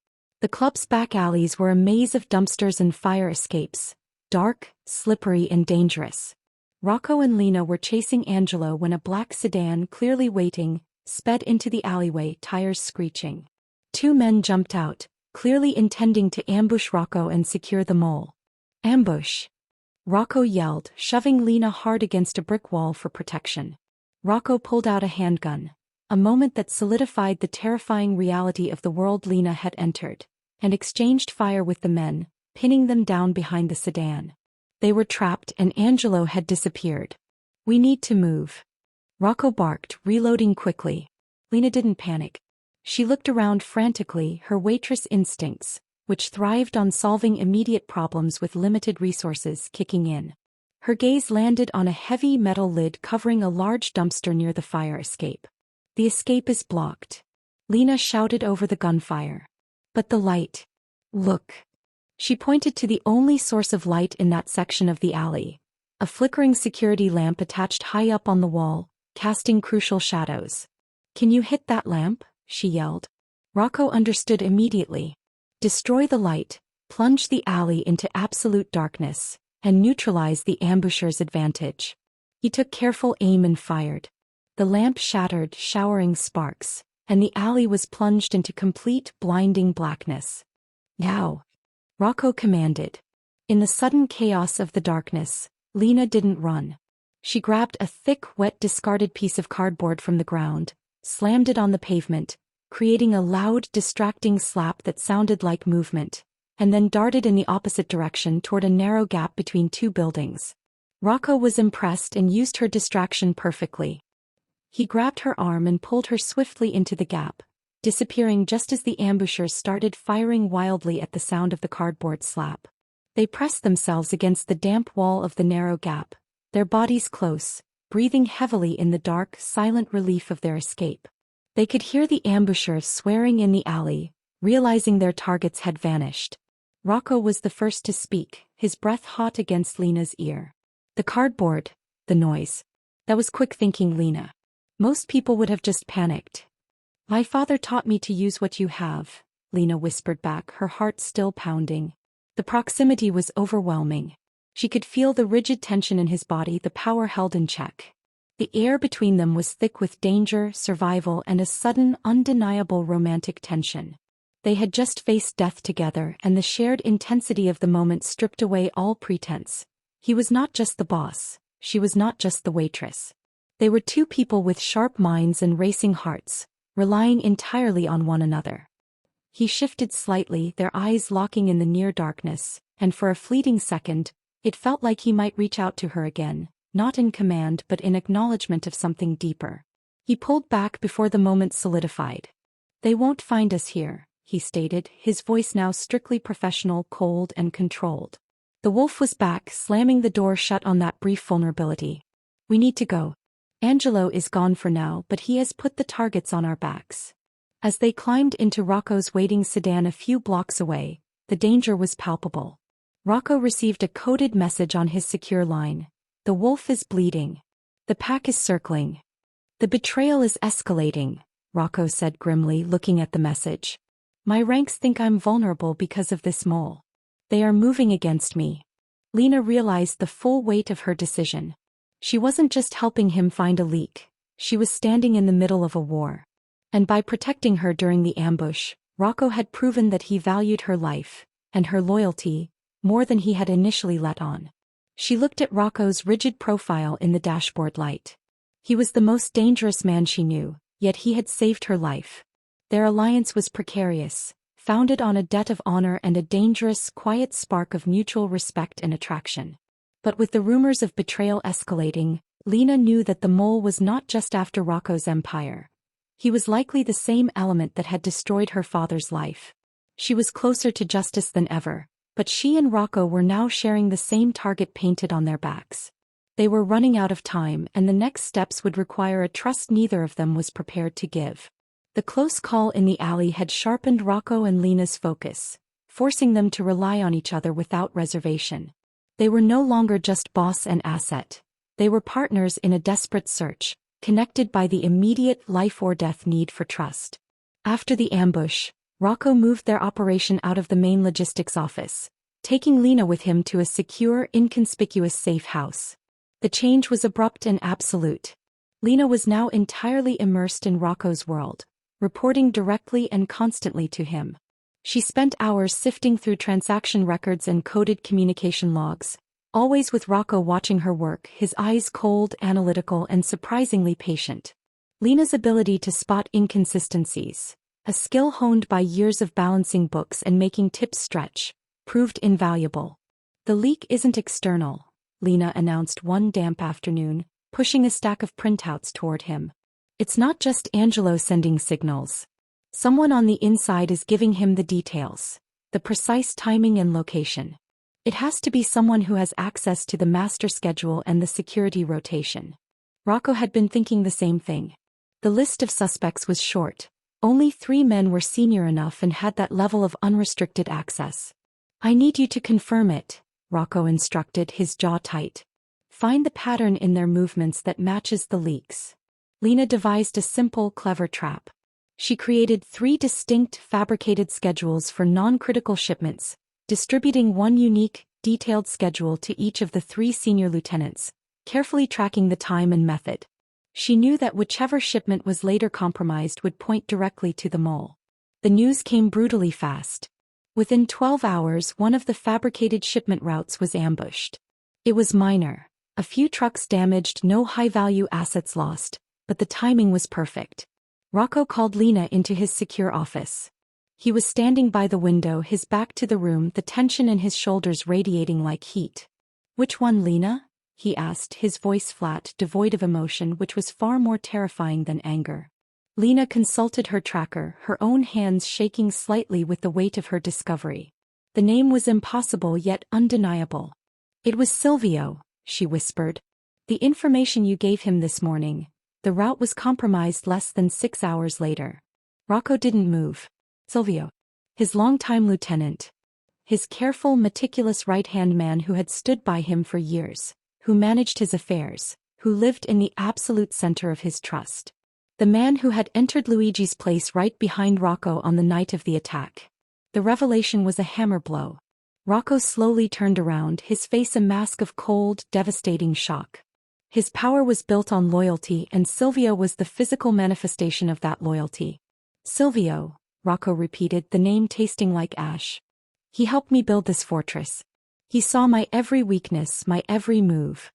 The club's back alleys were a maze of dumpsters and fire escapes, dark, slippery, and dangerous. Rocco and Lena were chasing Angelo when a black sedan, clearly waiting, sped into the alleyway, tires screeching. Two men jumped out, clearly intending to ambush Rocco and secure the mole. "Ambush!" Rocco yelled, shoving Lena hard against a brick wall for protection. Rocco pulled out a handgun, a moment that solidified the terrifying reality of the world Lena had entered, and exchanged fire with the men, pinning them down behind the sedan. They were trapped and Angelo had disappeared. "We need to move," Rocco barked, reloading quickly. Lena didn't panic. She looked around frantically, her waitress instincts, which thrived on solving immediate problems with limited resources, kicking in. Her gaze landed on a heavy metal lid covering a large dumpster near the fire escape. "The escape is blocked," Lena shouted over the gunfire. "But the light. Look." She pointed to the only source of light in that section of the alley, a flickering security lamp attached high up on the wall, casting crucial shadows. "Can you hit that lamp?" she yelled. Rocco understood immediately. Destroy the light, plunge the alley into absolute darkness, and neutralize the ambusher's advantage. He took careful aim and fired. The lamp shattered, showering sparks, and the alley was plunged into complete, blinding blackness. "Now!" Rocco commanded. In the sudden chaos of the darkness, Lena didn't run. She grabbed a thick, wet, discarded piece of cardboard from the ground, slammed it on the pavement, creating a loud, distracting slap that sounded like movement, and then darted in the opposite direction toward a narrow gap between two buildings. Rocco was impressed and used her distraction perfectly. He grabbed her arm and pulled her swiftly into the gap, disappearing just as the ambushers started firing wildly at the sound of the cardboard slap. They pressed themselves against the damp wall of the narrow gap, their bodies close, breathing heavily in the dark, silent relief of their escape. They could hear the ambushers swearing in the alley, realizing their targets had vanished. Rocco was the first to speak, his breath hot against Lena's ear. "The cardboard, the noise. That was quick thinking, Lena. Most people would have just panicked." "My father taught me to use what you have," Lena whispered back, her heart still pounding. The proximity was overwhelming. She could feel the rigid tension in his body, the power held in check. The air between them was thick with danger, survival, and a sudden, undeniable romantic tension. They had just faced death together, and the shared intensity of the moment stripped away all pretense. He was not just the boss, she was not just the waitress. They were two people with sharp minds and racing hearts, relying entirely on one another. He shifted slightly, their eyes locking in the near darkness, and for a fleeting second, it felt like he might reach out to her again, not in command but in acknowledgement of something deeper. He pulled back before the moment solidified. "They won't find us here," he stated, his voice now strictly professional, cold and controlled. The wolf was back, slamming the door shut on that brief vulnerability. "We need to go. Angelo is gone for now, but he has put the targets on our backs." As they climbed into Rocco's waiting sedan a few blocks away, the danger was palpable. Rocco received a coded message on his secure line. "The wolf is bleeding. The pack is circling. The betrayal is escalating," Rocco said grimly, looking at the message. "My ranks think I'm vulnerable because of this mole. They are moving against me." Lena realized the full weight of her decision. She wasn't just helping him find a leak, she was standing in the middle of a war. And by protecting her during the ambush, Rocco had proven that he valued her life, and her loyalty, more than he had initially let on. She looked at Rocco's rigid profile in the dashboard light. He was the most dangerous man she knew, yet he had saved her life. Their alliance was precarious, founded on a debt of honor and a dangerous, quiet spark of mutual respect and attraction. But with the rumors of betrayal escalating, Lena knew that the mole was not just after Rocco's empire. He was likely the same element that had destroyed her father's life. She was closer to justice than ever, but she and Rocco were now sharing the same target painted on their backs. They were running out of time, and the next steps would require a trust neither of them was prepared to give. The close call in the alley had sharpened Rocco and Lena's focus, forcing them to rely on each other without reservation. They were no longer just boss and asset. They were partners in a desperate search, connected by the immediate life-or-death need for trust. After the ambush, Rocco moved their operation out of the main logistics office, taking Lena with him to a secure, inconspicuous safe house. The change was abrupt and absolute. Lena was now entirely immersed in Rocco's world, reporting directly and constantly to him. She spent hours sifting through transaction records and coded communication logs, always with Rocco watching her work, his eyes cold, analytical, and surprisingly patient. Lena's ability to spot inconsistencies, a skill honed by years of balancing books and making tips stretch, proved invaluable. "The leak isn't external," Lena announced one damp afternoon, pushing a stack of printouts toward him. "It's not just Angelo sending signals. Someone on the inside is giving him the details, the precise timing and location. It has to be someone who has access to the master schedule and the security rotation." Rocco had been thinking the same thing. The list of suspects was short. Only 3 men were senior enough and had that level of unrestricted access. "I need you to confirm it," Rocco instructed, his jaw tight. "Find the pattern in their movements that matches the leaks." Lena devised a simple, clever trap. She created 3 distinct, fabricated schedules for non-critical shipments, distributing one unique, detailed schedule to each of the 3 senior lieutenants, carefully tracking the time and method. She knew that whichever shipment was later compromised would point directly to the mole. The news came brutally fast. Within 12 hours, one of the fabricated shipment routes was ambushed. It was minor. A few trucks damaged, no high-value assets lost, but the timing was perfect. Rocco called Lena into his secure office. He was standing by the window, his back to the room, the tension in his shoulders radiating like heat. "Which one, Lena?" he asked, his voice flat, devoid of emotion, which was far more terrifying than anger. Lena consulted her tracker, her own hands shaking slightly with the weight of her discovery. The name was impossible yet undeniable. "It was Silvio," she whispered. "The information you gave him this morning. The route was compromised less than 6 hours later." Rocco didn't move. Silvio. His longtime lieutenant. His careful, meticulous right-hand man who had stood by him for years, who managed his affairs, who lived in the absolute center of his trust. The man who had entered Luigi's place right behind Rocco on the night of the attack. The revelation was a hammer blow. Rocco slowly turned around, his face a mask of cold, devastating shock. His power was built on loyalty, and Silvio was the physical manifestation of that loyalty. Silvio, Rocco repeated, the name tasting like ash. He helped me build this fortress. He saw my every weakness, my every move.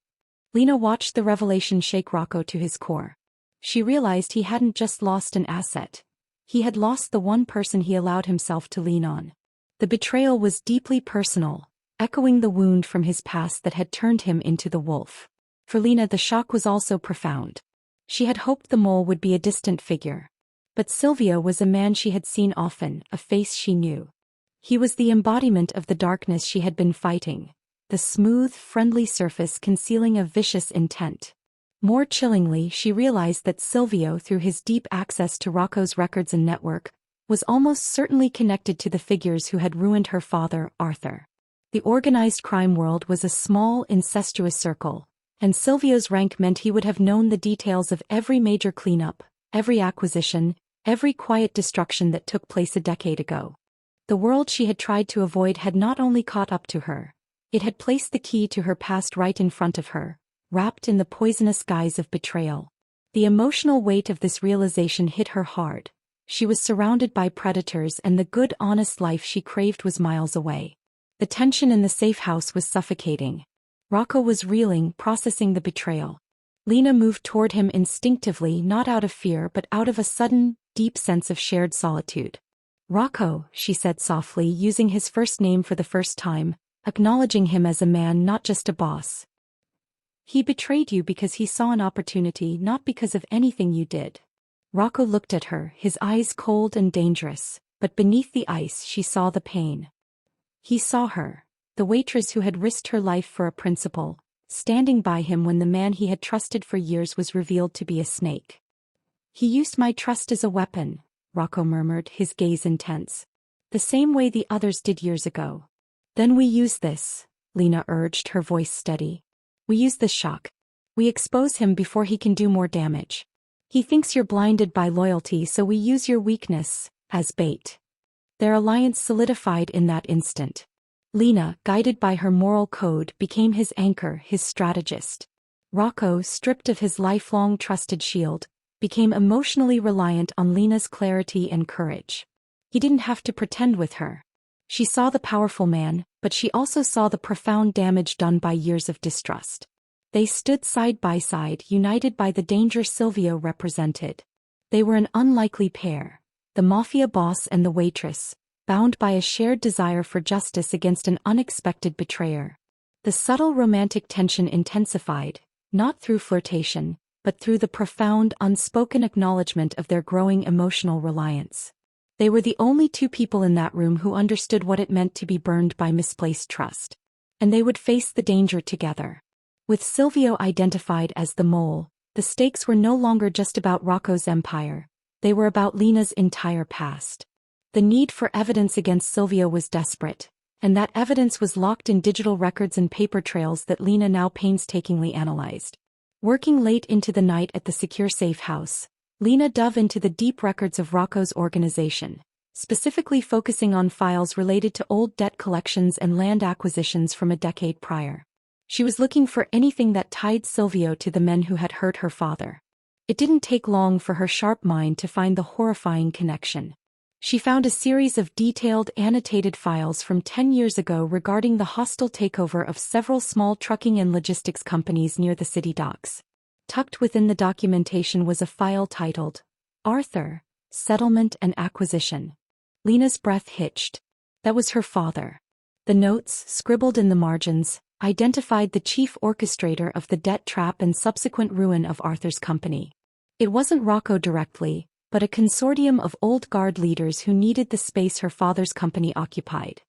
Lena watched the revelation shake Rocco to his core. She realized he hadn't just lost an asset. He had lost the one person he allowed himself to lean on. The betrayal was deeply personal, echoing the wound from his past that had turned him into the wolf. For Lena, the shock was also profound. She had hoped the mole would be a distant figure. But Silvio was a man she had seen often, a face she knew. He was the embodiment of the darkness she had been fighting, the smooth, friendly surface concealing a vicious intent. More chillingly, she realized that Silvio, through his deep access to Rocco's records and network, was almost certainly connected to the figures who had ruined her father, Arthur. The organized crime world was a small, incestuous circle, and Silvio's rank meant he would have known the details of every major cleanup, every acquisition, every quiet destruction that took place a decade ago. The world she had tried to avoid had not only caught up to her, it had placed the key to her past right in front of her, wrapped in the poisonous guise of betrayal. The emotional weight of this realization hit her hard. She was surrounded by predators, and the good, honest life she craved was miles away. The tension in the safe house was suffocating. Rocco was reeling, processing the betrayal. Lena moved toward him instinctively, not out of fear but out of a sudden, deep sense of shared solitude. "Rocco," she said softly, using his first name for the first time, acknowledging him as a man, not just a boss. "He betrayed you because he saw an opportunity, not because of anything you did." Rocco looked at her, his eyes cold and dangerous, but beneath the ice she saw the pain. He saw her, the waitress who had risked her life for a principle, standing by him when the man he had trusted for years was revealed to be a snake. "He used my trust as a weapon," Rocco murmured, his gaze intense. "The same way the others did years ago." "Then we use this," Lena urged, her voice steady. "We use the shock. We expose him before he can do more damage. He thinks you're blinded by loyalty, so we use your weakness as bait." Their alliance solidified in that instant. Lena, guided by her moral code, became his anchor, his strategist. Rocco, stripped of his lifelong trusted shield, became emotionally reliant on Lena's clarity and courage. He didn't have to pretend with her. She saw the powerful man, but she also saw the profound damage done by years of distrust. They stood side by side, united by the danger Silvio represented. They were an unlikely pair, the Mafia boss and the waitress, bound by a shared desire for justice against an unexpected betrayer. The subtle romantic tension intensified, not through flirtation, but through the profound, unspoken acknowledgement of their growing emotional reliance. They were the only two people in that room who understood what it meant to be burned by misplaced trust. And they would face the danger together. With Silvio identified as the mole, the stakes were no longer just about Rocco's empire, they were about Lena's entire past. The need for evidence against Silvio was desperate, and that evidence was locked in digital records and paper trails that Lena now painstakingly analyzed. Working late into the night at the secure safe house, Lena dove into the deep records of Rocco's organization, specifically focusing on files related to old debt collections and land acquisitions from a decade prior. She was looking for anything that tied Silvio to the men who had hurt her father. It didn't take long for her sharp mind to find the horrifying connection. She found a series of detailed, annotated files from 10 years ago regarding the hostile takeover of several small trucking and logistics companies near the city docks. Tucked within the documentation was a file titled, "Arthur, Settlement and Acquisition." Lena's breath hitched. That was her father. The notes, scribbled in the margins, identified the chief orchestrator of the debt trap and subsequent ruin of Arthur's company. It wasn't Rocco directly, but a consortium of old guard leaders who needed the space her father's company occupied.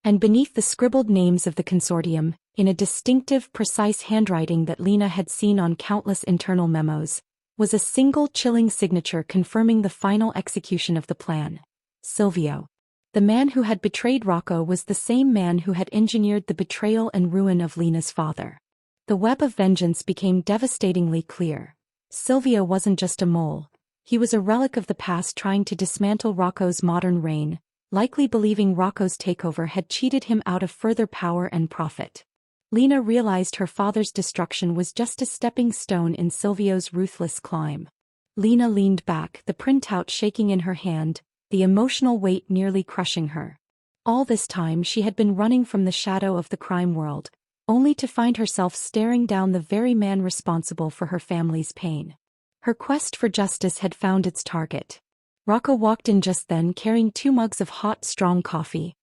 And beneath the scribbled names of the consortium, in a distinctive, precise handwriting that Lena had seen on countless internal memos, was a single chilling signature confirming the final execution of the plan. Silvio. The man who had betrayed Rocco was the same man who had engineered the betrayal and ruin of Lena's father. The web of vengeance became devastatingly clear. Silvio wasn't just a mole. He was a relic of the past trying to dismantle Rocco's modern reign, likely believing Rocco's takeover had cheated him out of further power and profit. Lena realized her father's destruction was just a stepping stone in Silvio's ruthless climb. Lena leaned back, the printout shaking in her hand, the emotional weight nearly crushing her. All this time she had been running from the shadow of the crime world, only to find herself staring down the very man responsible for her family's pain. Her quest for justice had found its target. Rocco walked in just then carrying 2 mugs of hot, strong coffee.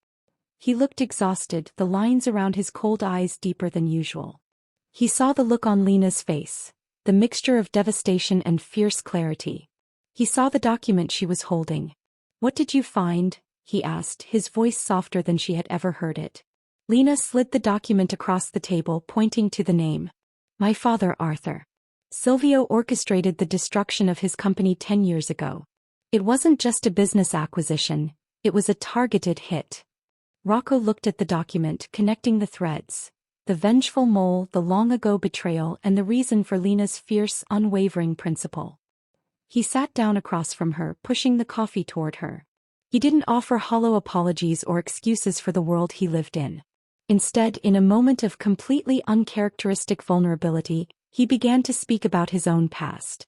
He looked exhausted, the lines around his cold eyes deeper than usual. He saw the look on Lena's face, the mixture of devastation and fierce clarity. He saw the document she was holding. "What did you find?" he asked, his voice softer than she had ever heard it. Lena slid the document across the table, pointing to the name. "My father, Arthur. Silvio orchestrated the destruction of his company 10 years ago. It wasn't just a business acquisition, it was a targeted hit." Rocco looked at the document, connecting the threads. The vengeful mole, the long-ago betrayal, and the reason for Lena's fierce, unwavering principle. He sat down across from her, pushing the coffee toward her. He didn't offer hollow apologies or excuses for the world he lived in. Instead, in a moment of completely uncharacteristic vulnerability, he began to speak about his own past.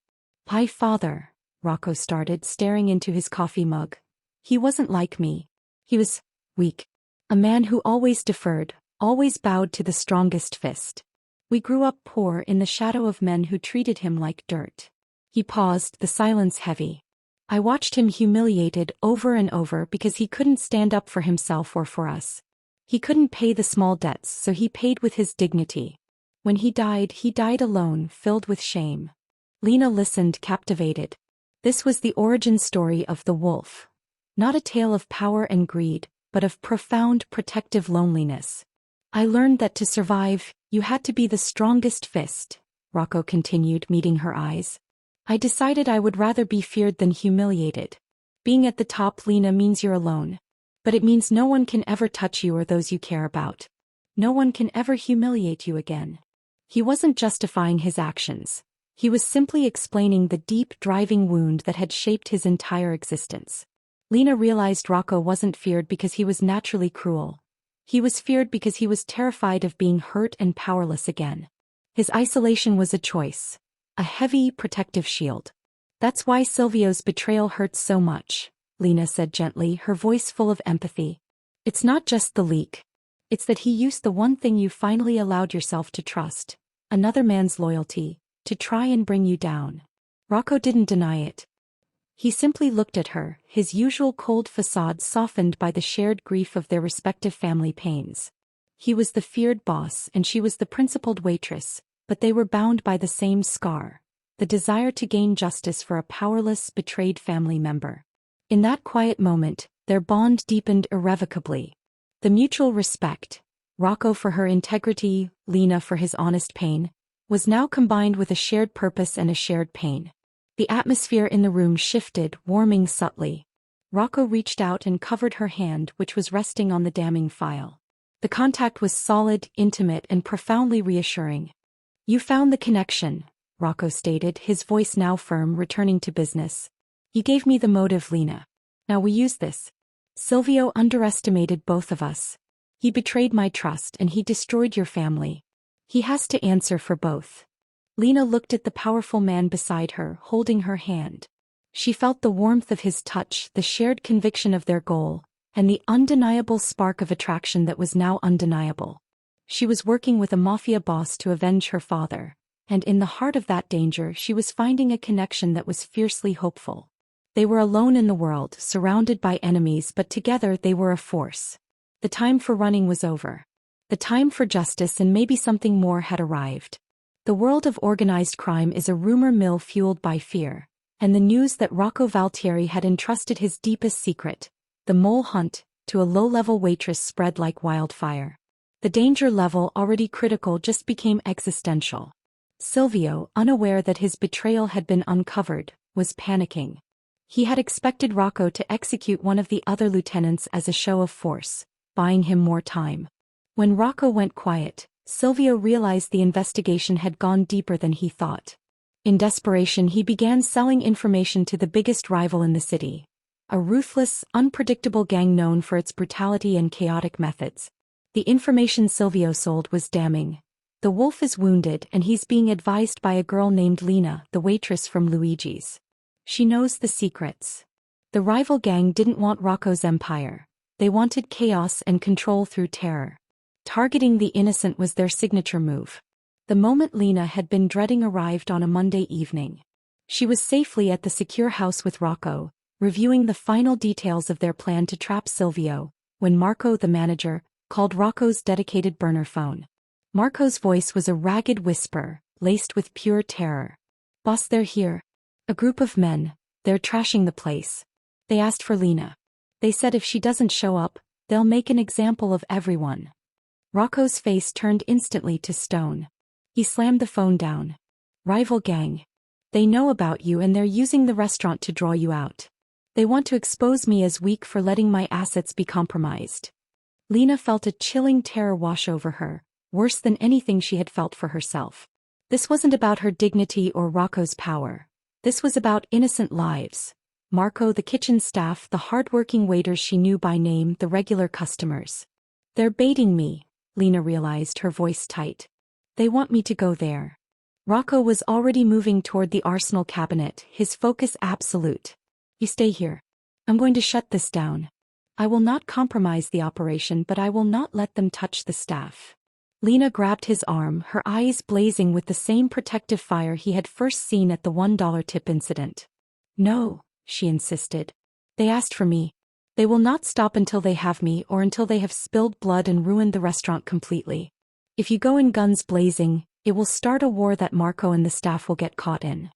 "My father," Rocco started, staring into his coffee mug. "He wasn't like me. He was weak. A man who always deferred, always bowed to the strongest fist. We grew up poor in the shadow of men who treated him like dirt." He paused, the silence heavy. "I watched him humiliated over and over because he couldn't stand up for himself or for us. He couldn't pay the small debts, so he paid with his dignity. When he died alone, filled with shame." Lena listened, captivated. This was the origin story of the wolf. Not a tale of power and greed, but of profound protective loneliness. "I learned that to survive, you had to be the strongest fist," Rocco continued, meeting her eyes. "I decided I would rather be feared than humiliated. Being at the top, Lena, means you're alone. But it means no one can ever touch you or those you care about. No one can ever humiliate you again." He wasn't justifying his actions. He was simply explaining the deep, driving wound that had shaped his entire existence. Lena realized Rocco wasn't feared because he was naturally cruel. He was feared because he was terrified of being hurt and powerless again. His isolation was a choice. A heavy, protective shield. "That's why Silvio's betrayal hurts so much," Lena said gently, her voice full of empathy. "It's not just the leak. It's that he used the one thing you finally allowed yourself to trust, another man's loyalty, to try and bring you down." Rocco didn't deny it. He simply looked at her, his usual cold facade softened by the shared grief of their respective family pains. He was the feared boss and she was the principled waitress, but they were bound by the same scar, the desire to gain justice for a powerless, betrayed family member. In that quiet moment, their bond deepened irrevocably. The mutual respect, Rocco for her integrity, Lena for his honest pain, was now combined with a shared purpose and a shared pain. The atmosphere in the room shifted, warming subtly. Rocco reached out and covered her hand, which was resting on the damning file. The contact was solid, intimate, and profoundly reassuring. "You found the connection," Rocco stated, his voice now firm, returning to business. "You gave me the motive, Lena. Now we use this. Silvio underestimated both of us. He betrayed my trust and he destroyed your family. He has to answer for both." Lena looked at the powerful man beside her, holding her hand. She felt the warmth of his touch, the shared conviction of their goal, and the undeniable spark of attraction that was now undeniable. She was working with a Mafia boss to avenge her father, and in the heart of that danger she was finding a connection that was fiercely hopeful. They were alone in the world, surrounded by enemies, but together they were a force. The time for running was over. The time for justice and maybe something more had arrived. The world of organized crime is a rumor mill fueled by fear, and the news that Rocco Valtieri had entrusted his deepest secret, the mole hunt, to a low-level waitress spread like wildfire. The danger level, already critical, just became existential. Silvio, unaware that his betrayal had been uncovered, was panicking. He had expected Rocco to execute one of the other lieutenants as a show of force, buying him more time. When Rocco went quiet, Silvio realized the investigation had gone deeper than he thought. In desperation, he began selling information to the biggest rival in the city. a ruthless, unpredictable gang known for its brutality and chaotic methods. The information Silvio sold was damning. The wolf is wounded and he's being advised by a girl named Lena, the waitress from Luigi's. She knows the secrets. The rival gang didn't want Rocco's empire. They wanted chaos and control through terror. Targeting the innocent was their signature move. The moment Lena had been dreading arrived on a Monday evening. She was safely at the secure house with Rocco, reviewing the final details of their plan to trap Silvio, when Marco, the manager, called Rocco's dedicated burner phone. Marco's voice was a ragged whisper, laced with pure terror. "Boss, they're here. A group of men. They're trashing the place. They asked for Lena. They said if she doesn't show up, they'll make an example of everyone." Rocco's face turned instantly to stone. He slammed the phone down. "Rival gang. They know about you and they're using the restaurant to draw you out. They want to expose me as weak for letting my assets be compromised." Lena felt a chilling terror wash over her, worse than anything she had felt for herself. This wasn't about her dignity or Rocco's power. This was about innocent lives. Marco, the kitchen staff, the hard-working waiters she knew by name, the regular customers. "They're baiting me," Lena realized, her voice tight. "They want me to go there." Rocco was already moving toward the arsenal cabinet, his focus absolute. "You stay here. I'm going to shut this down. I will not compromise the operation, but I will not let them touch the staff." Lena grabbed his arm, her eyes blazing with the same protective fire he had first seen at the $1 tip incident. "No," she insisted. "They asked for me. They will not stop until they have me or until they have spilled blood and ruined the restaurant completely. If you go in guns blazing, it will start a war that Marco and the staff will get caught in."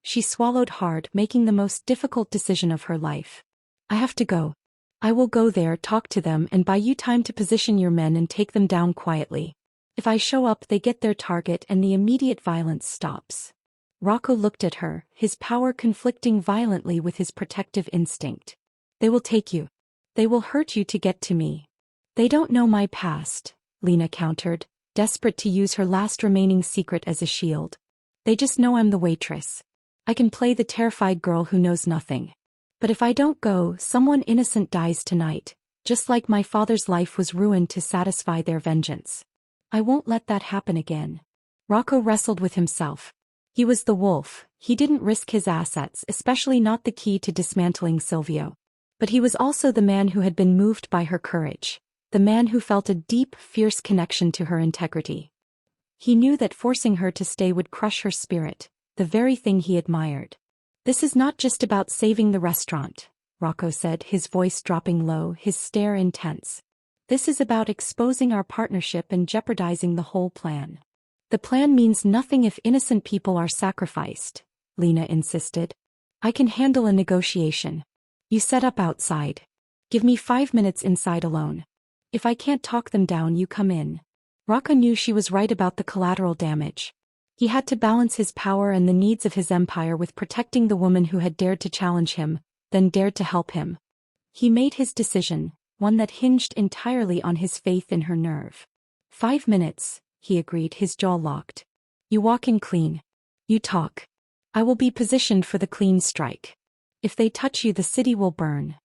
She swallowed hard, making the most difficult decision of her life. "I have to go. I will go there, talk to them, and buy you time to position your men and take them down quietly. If I show up, they get their target and the immediate violence stops." Rocco looked at her, his power conflicting violently with his protective instinct. "They will take you. They will hurt you to get to me." "They don't know my past," Lena countered, desperate to use her last remaining secret as a shield. "They just know I'm the waitress. I can play the terrified girl who knows nothing. But if I don't go, someone innocent dies tonight, just like my father's life was ruined to satisfy their vengeance. I won't let that happen again." Rocco wrestled with himself. He was the wolf. He didn't risk his assets, especially not the key to dismantling Silvio. But he was also the man who had been moved by her courage, the man who felt a deep, fierce connection to her integrity. He knew that forcing her to stay would crush her spirit, the very thing he admired. "This is not just about saving the restaurant," Rocco said, his voice dropping low, his stare intense. "This is about exposing our partnership and jeopardizing the whole plan." "The plan means nothing if innocent people are sacrificed," Lena insisted. "I can handle a negotiation. You set up outside. Give me 5 minutes inside alone. If I can't talk them down, you come in." Rocco knew she was right about the collateral damage. He had to balance his power and the needs of his empire with protecting the woman who had dared to challenge him, then dared to help him. He made his decision, one that hinged entirely on his faith in her nerve. 5 minutes, he agreed, his jaw locked. "You walk in clean. You talk. I will be positioned for the clean strike. If they touch you, the city will burn."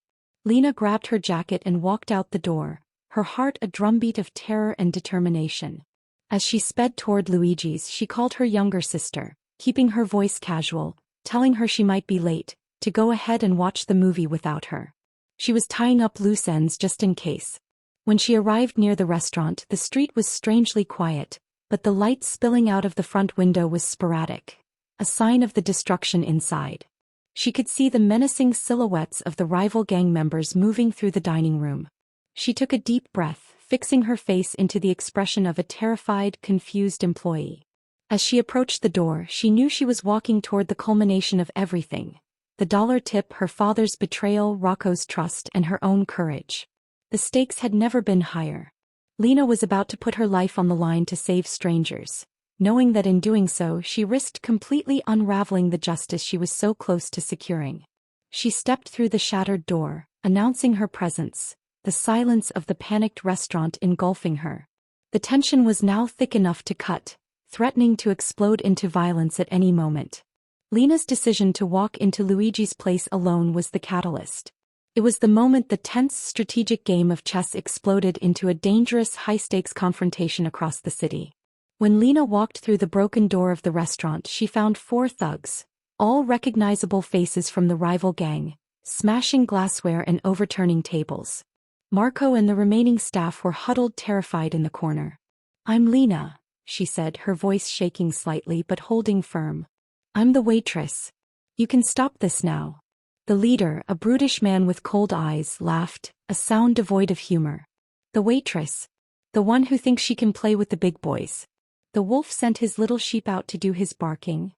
Lena grabbed her jacket and walked out the door, her heart a drumbeat of terror and determination. As she sped toward Luigi's, she called her younger sister, keeping her voice casual, telling her she might be late, to go ahead and watch the movie without her. She was tying up loose ends just in case. When she arrived near the restaurant, the street was strangely quiet, but the light spilling out of the front window was sporadic, a sign of the destruction inside. She could see the menacing silhouettes of the rival gang members moving through the dining room. She took a deep breath, fixing her face into the expression of a terrified, confused employee. As she approached the door, she knew she was walking toward the culmination of everything. The $1 tip, her father's betrayal, Rocco's trust, and her own courage. The stakes had never been higher. Lena was about to put her life on the line to save strangers, knowing that in doing so she risked completely unraveling the justice she was so close to securing. She stepped through the shattered door, announcing her presence, the silence of the panicked restaurant engulfing her. The tension was now thick enough to cut, threatening to explode into violence at any moment. Lena's decision to walk into Luigi's place alone was the catalyst. It was the moment the tense strategic game of chess exploded into a dangerous high-stakes confrontation across the city. When Lena walked through the broken door of the restaurant, she found 4 thugs, all recognizable faces from the rival gang, smashing glassware and overturning tables. Marco and the remaining staff were huddled terrified in the corner. "I'm Lena," she said, her voice shaking slightly but holding firm. "I'm the waitress. You can stop this now." The leader, a brutish man with cold eyes, laughed, a sound devoid of humor. "The waitress? The one who thinks she can play with the big boys. The wolf sent his little sheep out to do his barking."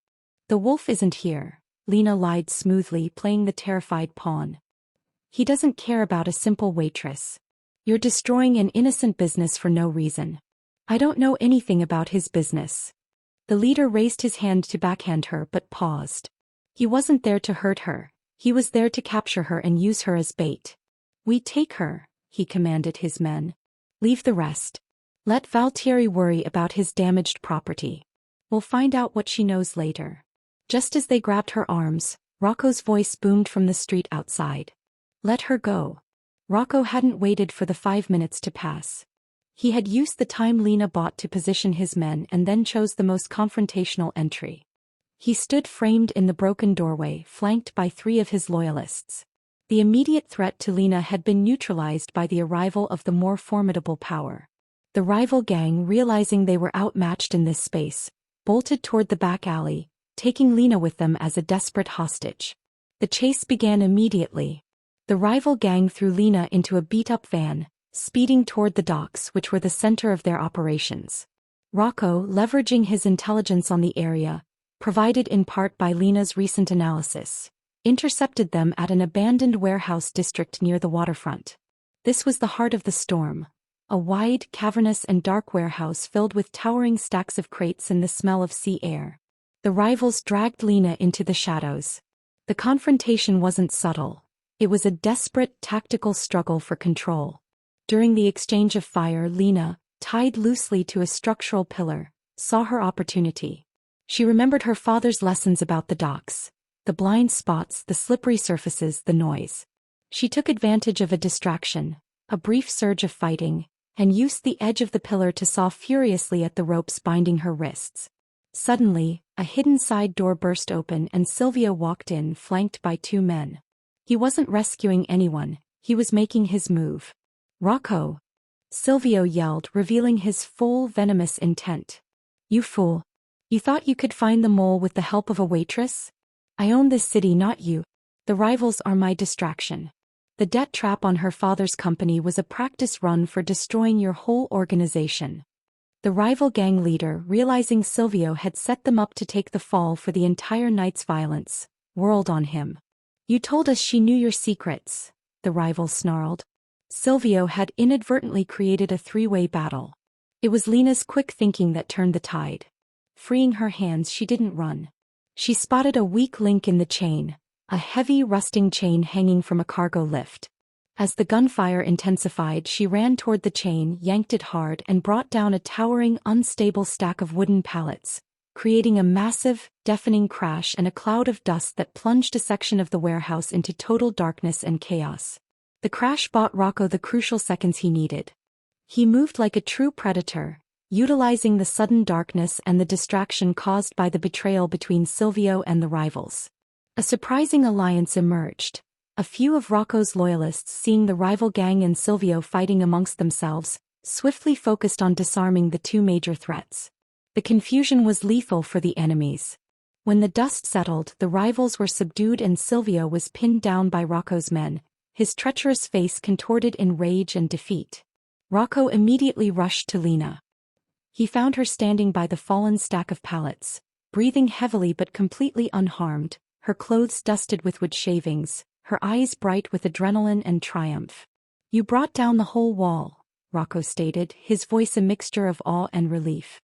"The wolf isn't here," Lena lied smoothly, playing the terrified pawn. "He doesn't care about a simple waitress. You're destroying an innocent business for no reason." "I don't know anything about his business." The leader raised his hand to backhand her but paused. He wasn't there to hurt her. He was there to capture her and use her as bait. "We take her," he commanded his men. "Leave the rest. Let Valtieri worry about his damaged property. We'll find out what she knows later." Just as they grabbed her arms, Rocco's voice boomed from the street outside. "Let her go." Rocco hadn't waited for the 5 minutes to pass. He had used the time Lena bought to position his men and then chose the most confrontational entry. He stood framed in the broken doorway, flanked by 3 of his loyalists. The immediate threat to Lena had been neutralized by the arrival of the more formidable power. The rival gang, realizing they were outmatched in this space, bolted toward the back alley, taking Lena with them as a desperate hostage. The chase began immediately. The rival gang threw Lena into a beat-up van, speeding toward the docks, which were the center of their operations. Rocco, leveraging his intelligence on the area, provided in part by Lena's recent analysis, intercepted them at an abandoned warehouse district near the waterfront. This was the heart of the storm. A wide, cavernous and dark warehouse filled with towering stacks of crates and the smell of sea air. The rivals dragged Lena into the shadows. The confrontation wasn't subtle. It was a desperate, tactical struggle for control. During the exchange of fire, Lena, tied loosely to a structural pillar, saw her opportunity. She remembered her father's lessons about the docks, the blind spots, the slippery surfaces, the noise. She took advantage of a distraction, a brief surge of fighting, and used the edge of the pillar to saw furiously at the ropes binding her wrists. Suddenly, a hidden side door burst open and Silvio walked in, flanked by 2 men. He wasn't rescuing anyone, he was making his move. "Rocco!" Silvio yelled, revealing his full, venomous intent. "You fool! You thought you could find the mole with the help of a waitress? I own this city, not you. The rivals are my distraction. The debt trap on her father's company was a practice run for destroying your whole organization." The rival gang leader, realizing Silvio had set them up to take the fall for the entire night's violence, whirled on him. "You told us she knew your secrets," the rival snarled. Silvio had inadvertently created a 3-way battle. It was Lena's quick thinking that turned the tide. Freeing her hands, she didn't run. She spotted a weak link in the chain, a heavy, rusting chain hanging from a cargo lift. As the gunfire intensified, she ran toward the chain, yanked it hard, and brought down a towering, unstable stack of wooden pallets, creating a massive, deafening crash and a cloud of dust that plunged a section of the warehouse into total darkness and chaos. The crash bought Rocco the crucial seconds he needed. He moved like a true predator, utilizing the sudden darkness and the distraction caused by the betrayal between Silvio and the rivals. A surprising alliance emerged. A few of Rocco's loyalists, seeing the rival gang and Silvio fighting amongst themselves, swiftly focused on disarming the 2 major threats. The confusion was lethal for the enemies. When the dust settled, the rivals were subdued and Silvio was pinned down by Rocco's men, his treacherous face contorted in rage and defeat. Rocco immediately rushed to Lena. He found her standing by the fallen stack of pallets, breathing heavily but completely unharmed, her clothes dusted with wood shavings, her eyes bright with adrenaline and triumph. "You brought down the whole wall," Rocco stated, his voice a mixture of awe and relief.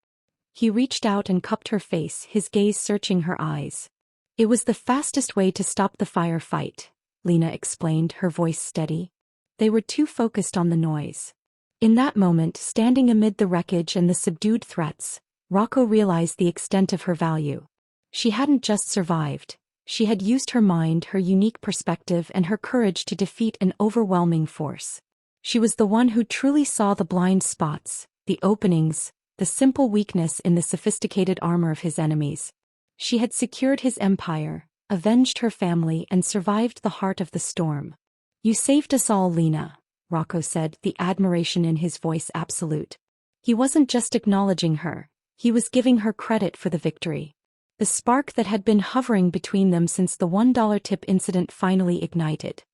He reached out and cupped her face, his gaze searching her eyes. "It was the fastest way to stop the firefight," Lena explained, her voice steady. They were too focused on the noise. In that moment, standing amid the wreckage and the subdued threats, Rocco realized the extent of her value. She hadn't just survived, She had used her mind, her unique perspective, and her courage to defeat an overwhelming force. She was the one who truly saw the blind spots, the openings, the simple weakness in the sophisticated armor of his enemies. She had secured his empire, avenged her family, and survived the heart of the storm. "You saved us all, Lena," Rocco said, the admiration in his voice absolute. He wasn't just acknowledging her, he was giving her credit for the victory. The spark that had been hovering between them since the $1 tip incident finally ignited.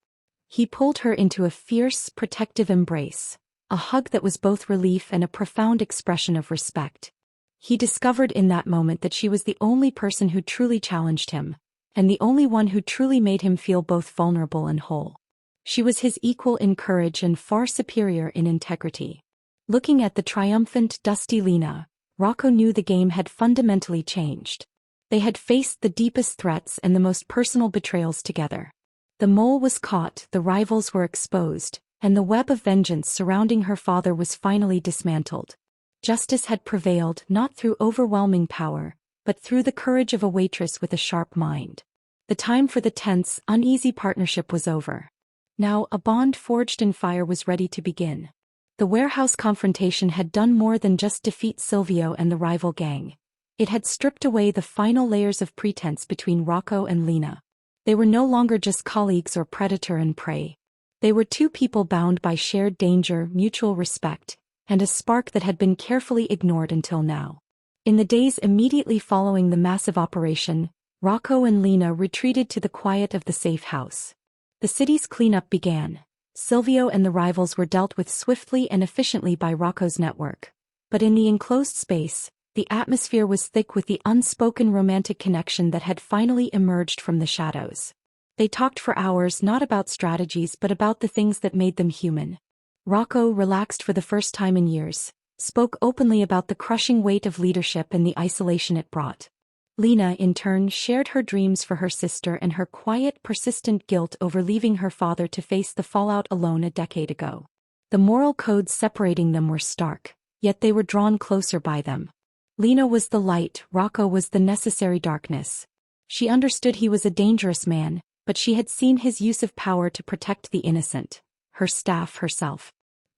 He pulled her into a fierce, protective embrace, a hug that was both relief and a profound expression of respect. He discovered in that moment that she was the only person who truly challenged him, and the only one who truly made him feel both vulnerable and whole. She was his equal in courage and far superior in integrity. Looking at the triumphant, dusty Lena, Rocco knew the game had fundamentally changed. They had faced the deepest threats and the most personal betrayals together. The mole was caught, the rivals were exposed, and the web of vengeance surrounding her father was finally dismantled. Justice had prevailed not through overwhelming power, but through the courage of a waitress with a sharp mind. The time for the tense, uneasy partnership was over. Now a bond forged in fire was ready to begin. The warehouse confrontation had done more than just defeat Silvio and the rival gang. It had stripped away the final layers of pretense between Rocco and Lena. They were no longer just colleagues or predator and prey. They were two people bound by shared danger, mutual respect, and a spark that had been carefully ignored until now. In the days immediately following the massive operation, Rocco and Lena retreated to the quiet of the safe house. The city's cleanup began. Silvio and the rivals were dealt with swiftly and efficiently by Rocco's network. But in the enclosed space, the atmosphere was thick with the unspoken romantic connection that had finally emerged from the shadows. They talked for hours not about strategies but about the things that made them human. Rocco, relaxed for the first time in years, spoke openly about the crushing weight of leadership and the isolation it brought. Lena, in turn, shared her dreams for her sister and her quiet, persistent guilt over leaving her father to face the fallout alone a decade ago. The moral codes separating them were stark, yet they were drawn closer by them. Lena was the light, Rocco was the necessary darkness. She understood he was a dangerous man, but she had seen his use of power to protect the innocent, her staff, herself.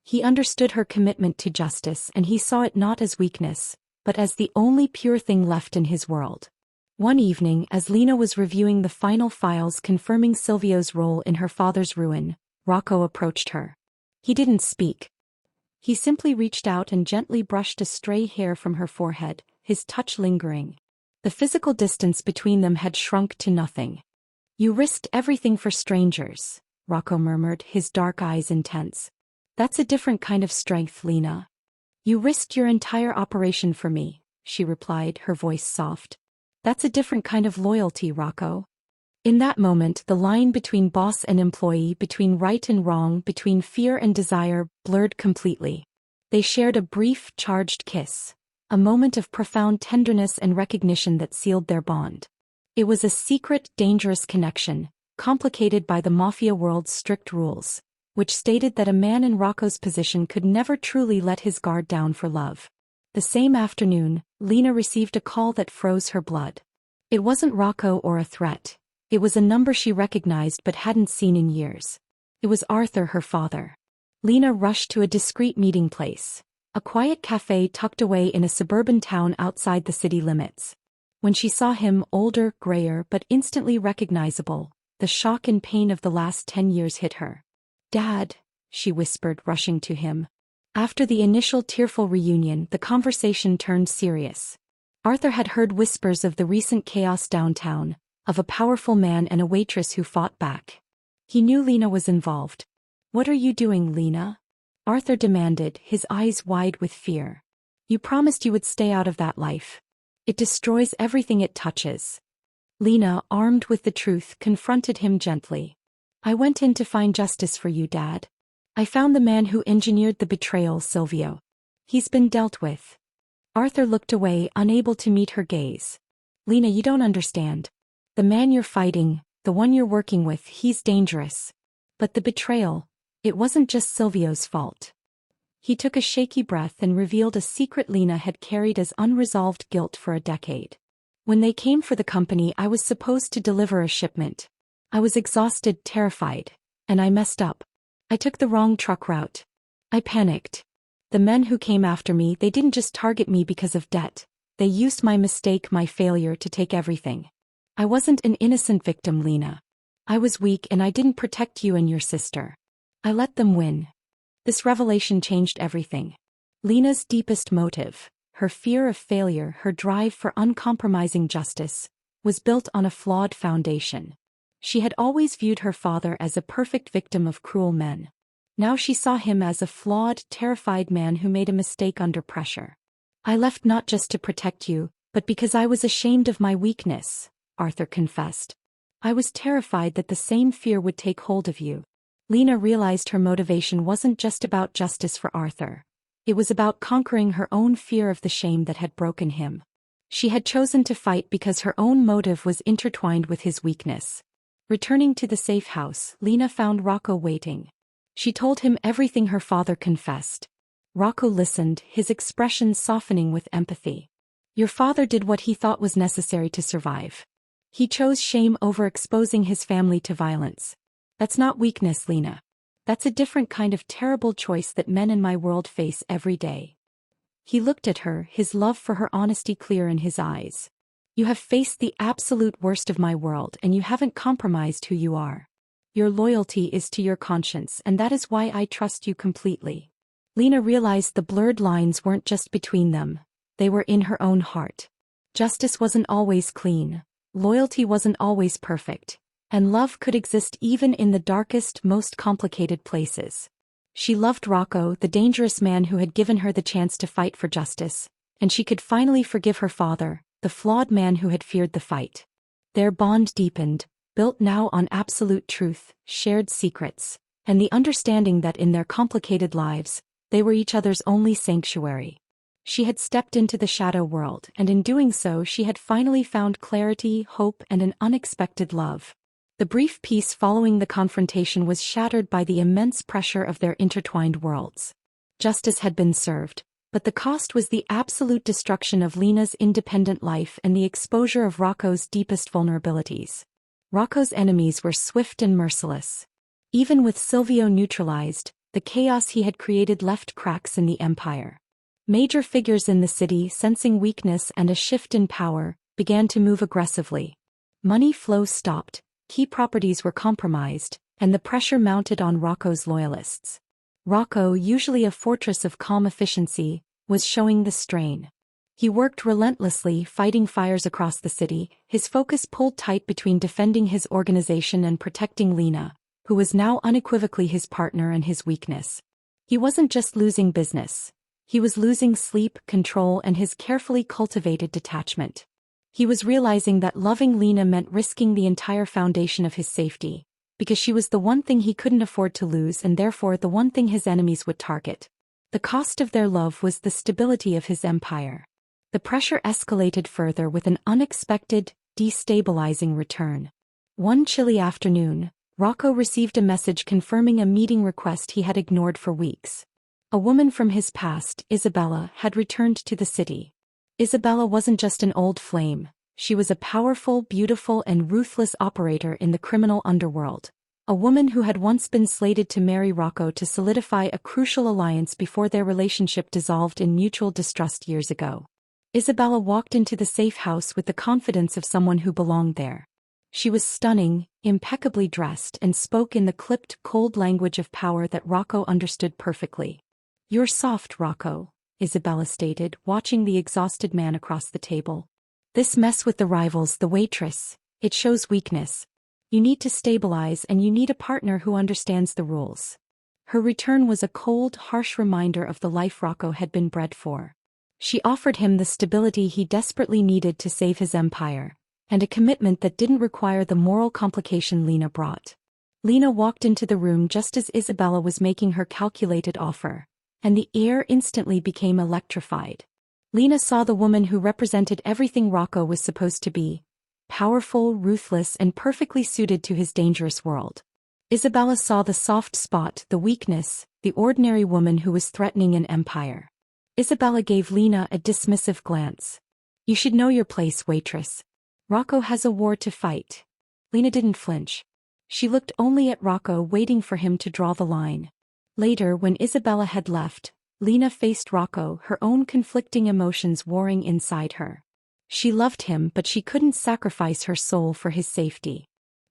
He understood her commitment to justice, and he saw it not as weakness, but as the only pure thing left in his world. One evening, as Lena was reviewing the final files confirming Silvio's role in her father's ruin, Rocco approached her. He didn't speak. He simply reached out and gently brushed a stray hair from her forehead, his touch lingering. The physical distance between them had shrunk to nothing. "You risked everything for strangers," Rocco murmured, his dark eyes intense. "That's a different kind of strength, Lena." "You risked your entire operation for me," she replied, her voice soft. "That's a different kind of loyalty, Rocco." In that moment, the line between boss and employee, between right and wrong, between fear and desire, blurred completely. They shared a brief, charged kiss, a moment of profound tenderness and recognition that sealed their bond. It was a secret, dangerous connection, complicated by the Mafia world's strict rules, which stated that a man in Rocco's position could never truly let his guard down for love. The same afternoon, Lena received a call that froze her blood. It wasn't Rocco or a threat. It was a number she recognized but hadn't seen in years. It was Arthur, her father. Lena rushed to a discreet meeting place, a quiet cafe tucked away in a suburban town outside the city limits. When she saw him, older, grayer, but instantly recognizable, the shock and pain of the last 10 years hit her. "Dad," she whispered, rushing to him. After the initial tearful reunion, the conversation turned serious. Arthur had heard whispers of the recent chaos downtown, of a powerful man and a waitress who fought back. He knew Lena was involved. "What are you doing, Lena?" Arthur demanded, his eyes wide with fear. "You promised you would stay out of that life. It destroys everything it touches." Lena, armed with the truth, confronted him gently. "I went in to find justice for you, Dad. I found the man who engineered the betrayal, Silvio. He's been dealt with." Arthur looked away, unable to meet her gaze. "Lena, you don't understand. The man you're fighting, the one you're working with, he's dangerous. But the betrayal, it wasn't just Silvio's fault." He took a shaky breath and revealed a secret Lena had carried as unresolved guilt for a decade. When they came for the company, I was supposed to deliver a shipment. I was exhausted, terrified, and I messed up. I took the wrong truck route. I panicked. The men who came after me, they didn't just target me because of debt. They used my mistake, my failure, to take everything. I wasn't an innocent victim, Lena. I was weak and I didn't protect you and your sister. I let them win. This revelation changed everything. Lena's deepest motive, her fear of failure, her drive for uncompromising justice, was built on a flawed foundation. She had always viewed her father as a perfect victim of cruel men. Now she saw him as a flawed, terrified man who made a mistake under pressure. I left not just to protect you, but because I was ashamed of my weakness, Arthur confessed. I was terrified that the same fear would take hold of you. Lena realized her motivation wasn't just about justice for Arthur. It was about conquering her own fear of the shame that had broken him. She had chosen to fight because her own motive was intertwined with his weakness. Returning to the safe house, Lena found Rocco waiting. She told him everything her father confessed. Rocco listened, his expression softening with empathy. Your father did what he thought was necessary to survive. He chose shame over exposing his family to violence. That's not weakness, Lena. That's a different kind of terrible choice that men in my world face every day. He looked at her, his love for her honesty clear in his eyes. You have faced the absolute worst of my world and you haven't compromised who you are. Your loyalty is to your conscience, and that is why I trust you completely. Lena realized the blurred lines weren't just between them, they were in her own heart. Justice wasn't always clean, loyalty wasn't always perfect, and love could exist even in the darkest, most complicated places. She loved Rocco, the dangerous man who had given her the chance to fight for justice, and she could finally forgive her father, the flawed man who had feared the fight. Their bond deepened, built now on absolute truth, shared secrets, and the understanding that in their complicated lives, they were each other's only sanctuary. She had stepped into the shadow world, and in doing so she had finally found clarity, hope, and an unexpected love. The brief peace following the confrontation was shattered by the immense pressure of their intertwined worlds. Justice had been served, but the cost was the absolute destruction of Lena's independent life and the exposure of Rocco's deepest vulnerabilities. Rocco's enemies were swift and merciless. Even with Silvio neutralized, the chaos he had created left cracks in the empire. Major figures in the city, sensing weakness and a shift in power, began to move aggressively. Money flow stopped, key properties were compromised, and the pressure mounted on Rocco's loyalists. Rocco, usually a fortress of calm efficiency, was showing the strain. He worked relentlessly, fighting fires across the city, his focus pulled tight between defending his organization and protecting Lena, who was now unequivocally his partner and his weakness. He wasn't just losing business. He was losing sleep, control, and his carefully cultivated detachment. He was realizing that loving Lena meant risking the entire foundation of his safety, because she was the one thing he couldn't afford to lose and therefore the one thing his enemies would target. The cost of their love was the stability of his empire. The pressure escalated further with an unexpected, destabilizing return. One chilly afternoon, Rocco received a message confirming a meeting request he had ignored for weeks. A woman from his past, Isabella, had returned to the city. Isabella wasn't just an old flame, she was a powerful, beautiful, and ruthless operator in the criminal underworld. A woman who had once been slated to marry Rocco to solidify a crucial alliance before their relationship dissolved in mutual distrust years ago. Isabella walked into the safe house with the confidence of someone who belonged there. She was stunning, impeccably dressed, and spoke in the clipped, cold language of power that Rocco understood perfectly. "You're soft, Rocco," Isabella stated, watching the exhausted man across the table. "This mess with the rivals, the waitress, it shows weakness. You need to stabilize and you need a partner who understands the rules." Her return was a cold, harsh reminder of the life Rocco had been bred for. She offered him the stability he desperately needed to save his empire, and a commitment that didn't require the moral complication Lena brought. Lena walked into the room just as Isabella was making her calculated offer, and the air instantly became electrified. Lena saw the woman who represented everything Rocco was supposed to be: powerful, ruthless, and perfectly suited to his dangerous world. Isabella saw the soft spot, the weakness, the ordinary woman who was threatening an empire. Isabella gave Lena a dismissive glance. You should know your place, waitress. Rocco has a war to fight. Lena didn't flinch. She looked only at Rocco, waiting for him to draw the line. Later, when Isabella had left, Lena faced Rocco, her own conflicting emotions warring inside her. She loved him, but she couldn't sacrifice her soul for his safety.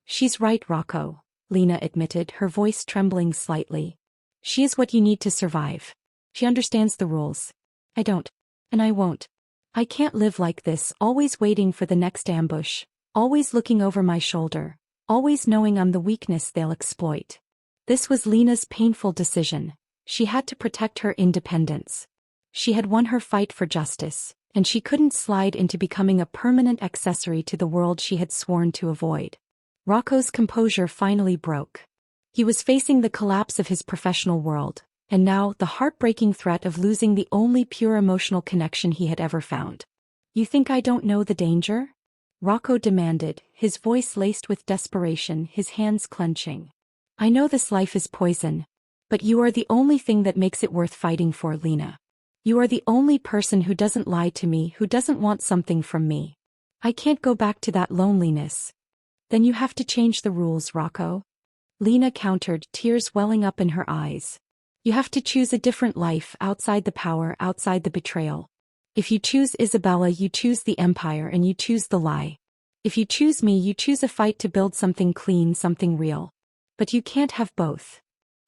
She's right, Rocco, Lena admitted, her voice trembling slightly. She is what you need to survive. She understands the rules. I don't. And I won't. I can't live like this, always waiting for the next ambush, always looking over my shoulder, always knowing I'm the weakness they'll exploit. This was Lena's painful decision. She had to protect her independence. She had won her fight for justice, and she couldn't slide into becoming a permanent accessory to the world she had sworn to avoid. Rocco's composure finally broke. He was facing the collapse of his professional world, and now the heartbreaking threat of losing the only pure emotional connection he had ever found. You think I don't know the danger? Rocco demanded, his voice laced with desperation, his hands clenching. I know this life is poison, but you are the only thing that makes it worth fighting for, Lena. You are the only person who doesn't lie to me, who doesn't want something from me. I can't go back to that loneliness. Then you have to change the rules, Rocco. Lena countered, tears welling up in her eyes. You have to choose a different life, outside the power, outside the betrayal. If you choose Isabella, you choose the empire, and you choose the lie. If you choose me, you choose a fight to build something clean, something real. But you can't have both.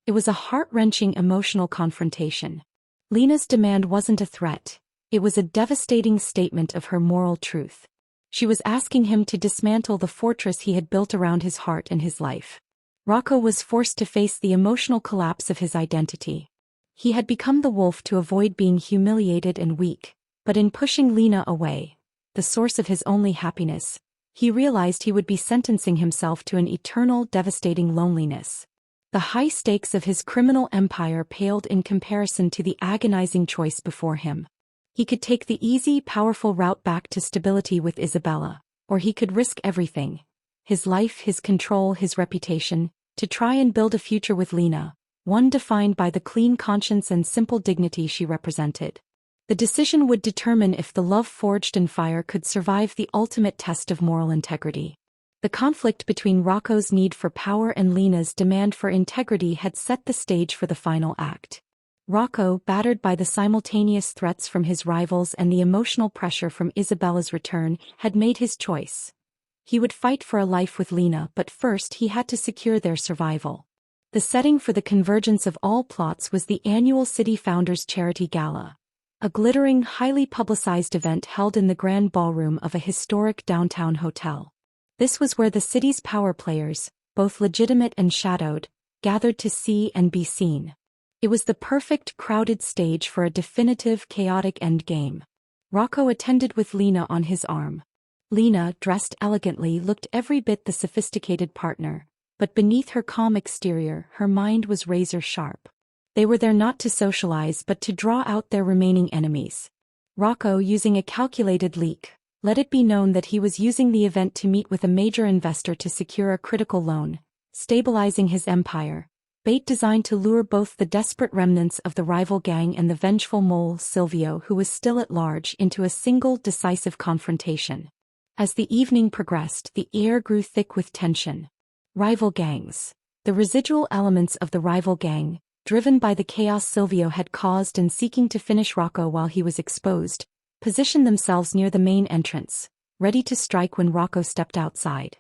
It was a heart-wrenching emotional confrontation. Lena's demand wasn't a threat. It was a devastating statement of her moral truth. She was asking him to dismantle the fortress he had built around his heart and his life. Rocco was forced to face the emotional collapse of his identity. He had become the wolf to avoid being humiliated and weak, but in pushing Lena away, the source of his only happiness, he realized he would be sentencing himself to an eternal, devastating loneliness. The high stakes of his criminal empire paled in comparison to the agonizing choice before him. He could take the easy, powerful route back to stability with Isabella, or he could risk everything: his life, his control, his reputation, to try and build a future with Lena, one defined by the clean conscience and simple dignity she represented. The decision would determine if the love forged in fire could survive the ultimate test of moral integrity. The conflict between Rocco's need for power and Lena's demand for integrity had set the stage for the final act. Rocco, battered by the simultaneous threats from his rivals and the emotional pressure from Isabella's return, had made his choice. He would fight for a life with Lena, but first he had to secure their survival. The setting for the convergence of all plots was the annual City Founders Charity Gala, a glittering, highly publicized event held in the grand ballroom of a historic downtown hotel. This was where the city's power players, both legitimate and shadowed, gathered to see and be seen. It was the perfect, crowded stage for a definitive, chaotic endgame. Rocco attended with Lena on his arm. Lena, dressed elegantly, looked every bit the sophisticated partner, but beneath her calm exterior, her mind was razor-sharp. They were there not to socialize but to draw out their remaining enemies. Rocco, using a calculated leak, let it be known that he was using the event to meet with a major investor to secure a critical loan, stabilizing his empire, bait designed to lure both the desperate remnants of the rival gang and the vengeful mole Silvio, who was still at large, into a single decisive confrontation. As the evening progressed, the air grew thick with tension. Rival gangs. The residual elements of the rival gang, driven by the chaos Silvio had caused and seeking to finish Rocco while he was exposed, positioned themselves near the main entrance, ready to strike when Rocco stepped outside.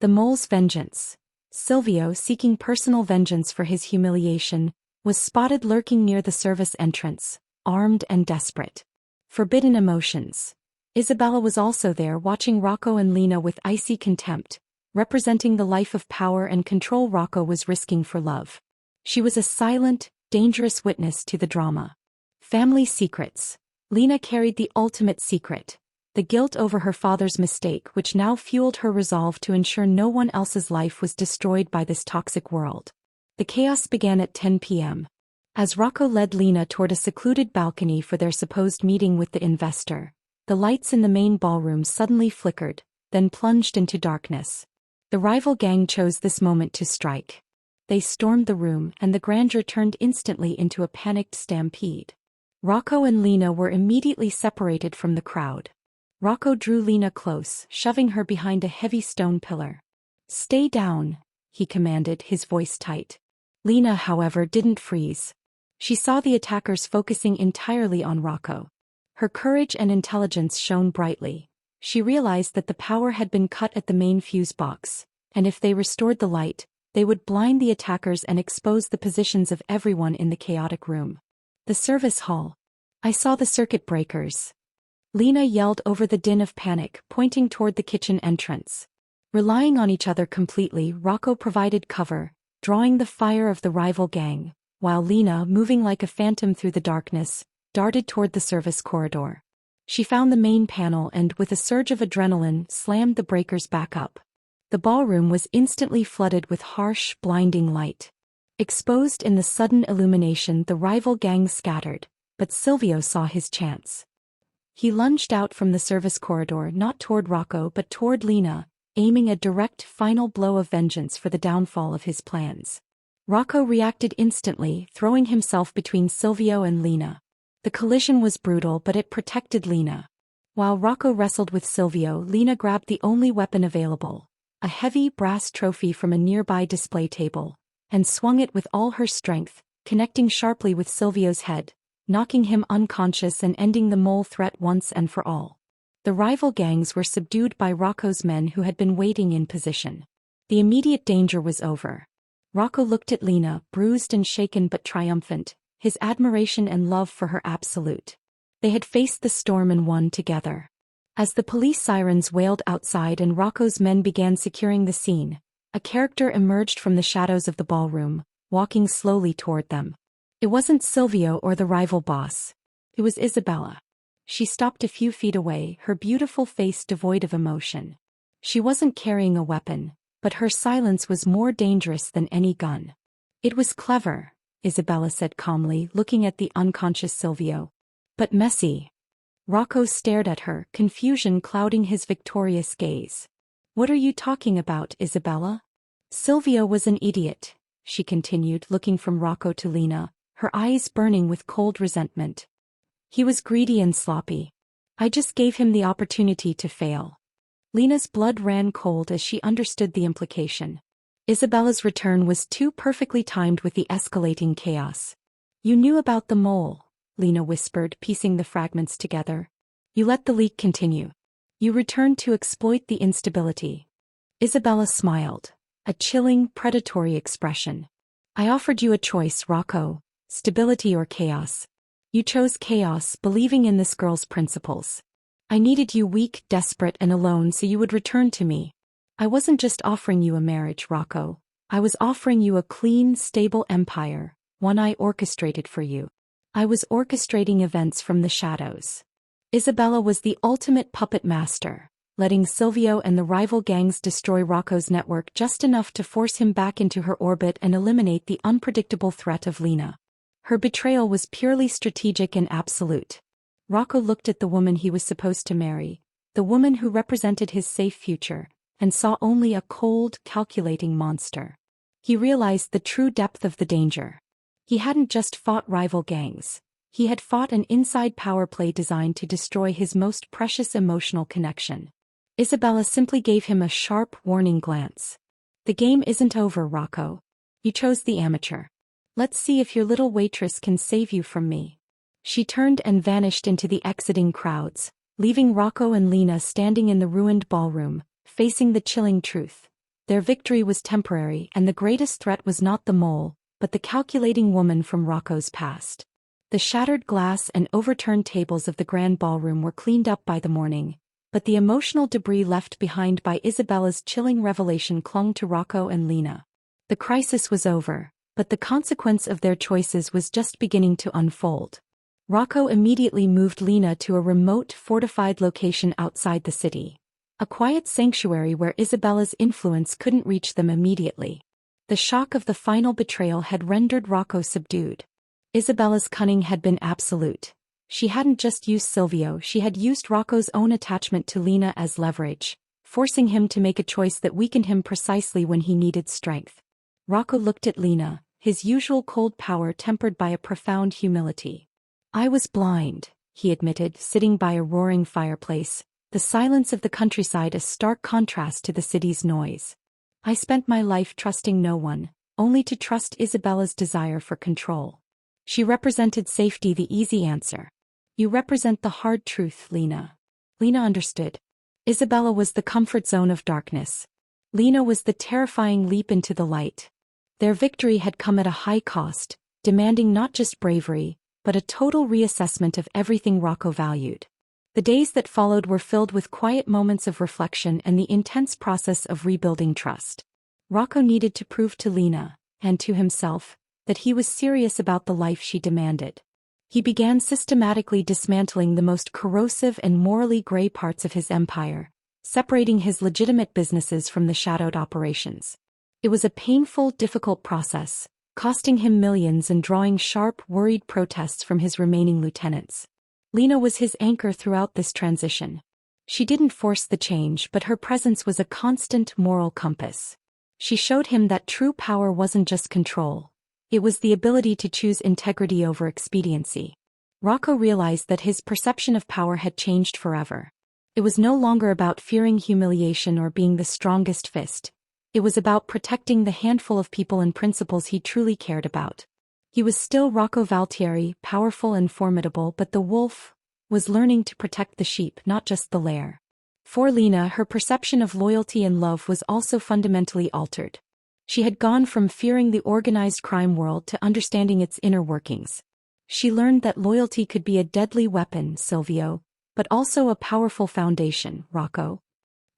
The mole's vengeance. Silvio, seeking personal vengeance for his humiliation, was spotted lurking near the service entrance, armed and desperate. Forbidden emotions. Isabella was also there, watching Rocco and Lena with icy contempt, representing the life of power and control Rocco was risking for love. She was a silent, dangerous witness to the drama. Family secrets. Lena carried the ultimate secret, the guilt over her father's mistake, which now fueled her resolve to ensure no one else's life was destroyed by this toxic world. The chaos began at 10 p.m. As Rocco led Lena toward a secluded balcony for their supposed meeting with the investor, the lights in the main ballroom suddenly flickered, then plunged into darkness. The rival gang chose this moment to strike. They stormed the room, and the grandeur turned instantly into a panicked stampede. Rocco and Lena were immediately separated from the crowd. Rocco drew Lena close, shoving her behind a heavy stone pillar. "Stay down," he commanded, his voice tight. Lena, however, didn't freeze. She saw the attackers focusing entirely on Rocco. Her courage and intelligence shone brightly. She realized that the power had been cut at the main fuse box, and if they restored the light, they would blind the attackers and expose the positions of everyone in the chaotic room. The service hall. "I saw the circuit breakers," Lena yelled over the din of panic, pointing toward the kitchen entrance. Relying on each other completely, Rocco provided cover, drawing the fire of the rival gang, while Lena, moving like a phantom through the darkness, darted toward the service corridor. She found the main panel and, with a surge of adrenaline, slammed the breakers back up. The ballroom was instantly flooded with harsh, blinding light. Exposed in the sudden illumination, the rival gang scattered, but Silvio saw his chance. He lunged out from the service corridor, not toward Rocco but toward Lena, aiming a direct, final blow of vengeance for the downfall of his plans. Rocco reacted instantly, throwing himself between Silvio and Lena. The collision was brutal, but it protected Lena. While Rocco wrestled with Silvio, Lena grabbed the only weapon available, a heavy brass trophy from a nearby display table, and swung it with all her strength, connecting sharply with Silvio's head, knocking him unconscious and ending the mole threat once and for all. The rival gangs were subdued by Rocco's men, who had been waiting in position. The immediate danger was over. Rocco looked at Lena, bruised and shaken but triumphant, his admiration and love for her absolute. They had faced the storm and won together. As the police sirens wailed outside and Rocco's men began securing the scene, a character emerged from the shadows of the ballroom, walking slowly toward them. It wasn't Silvio or the rival boss. It was Isabella. She stopped a few feet away, her beautiful face devoid of emotion. She wasn't carrying a weapon, but her silence was more dangerous than any gun. "It was clever," Isabella said calmly, looking at the unconscious Silvio. "But messy." Rocco stared at her, confusion clouding his victorious gaze. "What are you talking about, Isabella?" "Silvio was an idiot," she continued, looking from Rocco to Lena, her eyes burning with cold resentment. "He was greedy and sloppy. I just gave him the opportunity to fail." Lena's blood ran cold as she understood the implication. Isabella's return was too perfectly timed with the escalating chaos. "You knew about the mole," Lena whispered, piecing the fragments together. "You let the leak continue. You returned to exploit the instability." Isabella smiled, a chilling, predatory expression. "I offered you a choice, Rocco. Stability or chaos. You chose chaos, believing in this girl's principles. I needed you weak, desperate, and alone so you would return to me. I wasn't just offering you a marriage, Rocco. I was offering you a clean, stable empire, one I orchestrated for you. I was orchestrating events from the shadows." Isabella was the ultimate puppet master, letting Silvio and the rival gangs destroy Rocco's network just enough to force him back into her orbit and eliminate the unpredictable threat of Lena. Her betrayal was purely strategic and absolute. Rocco looked at the woman he was supposed to marry, the woman who represented his safe future, and saw only a cold, calculating monster. He realized the true depth of the danger. He hadn't just fought rival gangs. He had fought an inside power play designed to destroy his most precious emotional connection. Isabella simply gave him a sharp, warning glance. "The game isn't over, Rocco. You chose the amateur. Let's see if your little waitress can save you from me." She turned and vanished into the exiting crowds, leaving Rocco and Lena standing in the ruined ballroom, facing the chilling truth. Their victory was temporary, and the greatest threat was not the mole, but the calculating woman from Rocco's past. The shattered glass and overturned tables of the grand ballroom were cleaned up by the morning, but the emotional debris left behind by Isabella's chilling revelation clung to Rocco and Lena. The crisis was over, but the consequence of their choices was just beginning to unfold. Rocco immediately moved Lena to a remote, fortified location outside the city, a quiet sanctuary where Isabella's influence couldn't reach them immediately. The shock of the final betrayal had rendered Rocco subdued. Isabella's cunning had been absolute. She hadn't just used Silvio, she had used Rocco's own attachment to Lena as leverage, forcing him to make a choice that weakened him precisely when he needed strength. Rocco looked at Lena, his usual cold power tempered by a profound humility. "I was blind," he admitted, sitting by a roaring fireplace, the silence of the countryside a stark contrast to the city's noise. I spent my life trusting no one, only to trust Isabella's desire for control. She represented safety, the easy answer. You represent the hard truth, Lena. Lena understood. Isabella was the comfort zone of darkness. Lena was the terrifying leap into the light. Their victory had come at a high cost, demanding not just bravery, but a total reassessment of everything Rocco valued. The days that followed were filled with quiet moments of reflection and the intense process of rebuilding trust. Rocco needed to prove to Lena, and to himself, that he was serious about the life she demanded. He began systematically dismantling the most corrosive and morally gray parts of his empire, separating his legitimate businesses from the shadowed operations. It was a painful, difficult process, costing him millions and drawing sharp, worried protests from his remaining lieutenants. Lena was his anchor throughout this transition. She didn't force the change, but her presence was a constant moral compass. She showed him that true power wasn't just control. It was the ability to choose integrity over expediency. Rocco realized that his perception of power had changed forever. It was no longer about fearing humiliation or being the strongest fist. It was about protecting the handful of people and principles he truly cared about. He was still Rocco Valtieri, powerful and formidable, but the wolf was learning to protect the sheep, not just the lair. For Lena, her perception of loyalty and love was also fundamentally altered. She had gone from fearing the organized crime world to understanding its inner workings. She learned that loyalty could be a deadly weapon, Silvio, but also a powerful foundation, Rocco.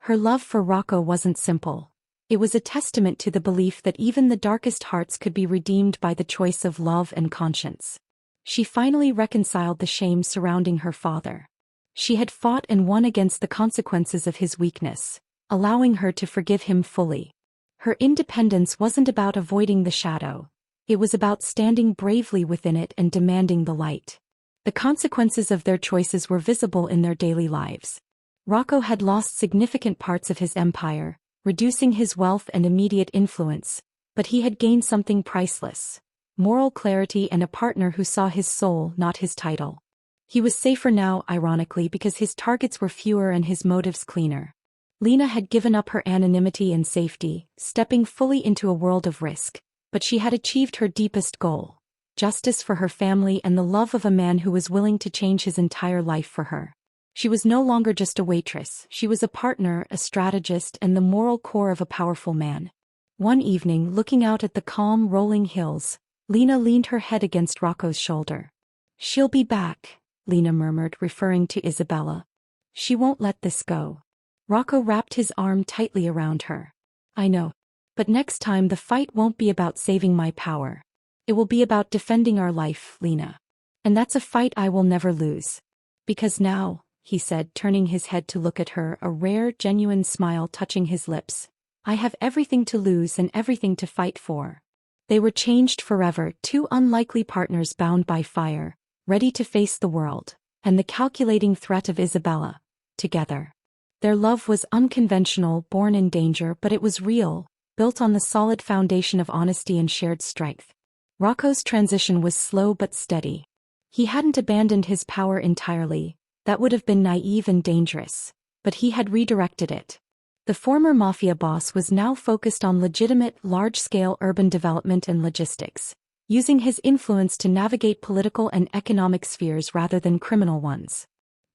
Her love for Rocco wasn't simple. It was a testament to the belief that even the darkest hearts could be redeemed by the choice of love and conscience. She finally reconciled the shame surrounding her father. She had fought and won against the consequences of his weakness, allowing her to forgive him fully. Her independence wasn't about avoiding the shadow. It was about standing bravely within it and demanding the light. The consequences of their choices were visible in their daily lives. Rocco had lost significant parts of his empire, reducing his wealth and immediate influence, but he had gained something priceless: moral clarity and a partner who saw his soul, not his title. He was safer now, ironically, because his targets were fewer and his motives cleaner. Lena had given up her anonymity and safety, stepping fully into a world of risk, but she had achieved her deepest goal: justice for her family and the love of a man who was willing to change his entire life for her. She was no longer just a waitress, she was a partner, a strategist, and the moral core of a powerful man. One evening, looking out at the calm, rolling hills, Lena leaned her head against Rocco's shoulder. "She'll be back," Lena murmured, referring to Isabella. "She won't let this go." Rocco wrapped his arm tightly around her. "I know. But next time the fight won't be about saving my power. It will be about defending our life, Lena. And that's a fight I will never lose. Because now," he said, turning his head to look at her, a rare, genuine smile touching his lips, "I have everything to lose and everything to fight for." They were changed forever, two unlikely partners bound by fire, ready to face the world, and the calculating threat of Isabella, together. Their love was unconventional, born in danger, but it was real, built on the solid foundation of honesty and shared strength. Rocco's transition was slow but steady. He hadn't abandoned his power entirely. That would have been naive and dangerous, but he had redirected it. The former Mafia boss was now focused on legitimate, large-scale urban development and logistics, using his influence to navigate political and economic spheres rather than criminal ones.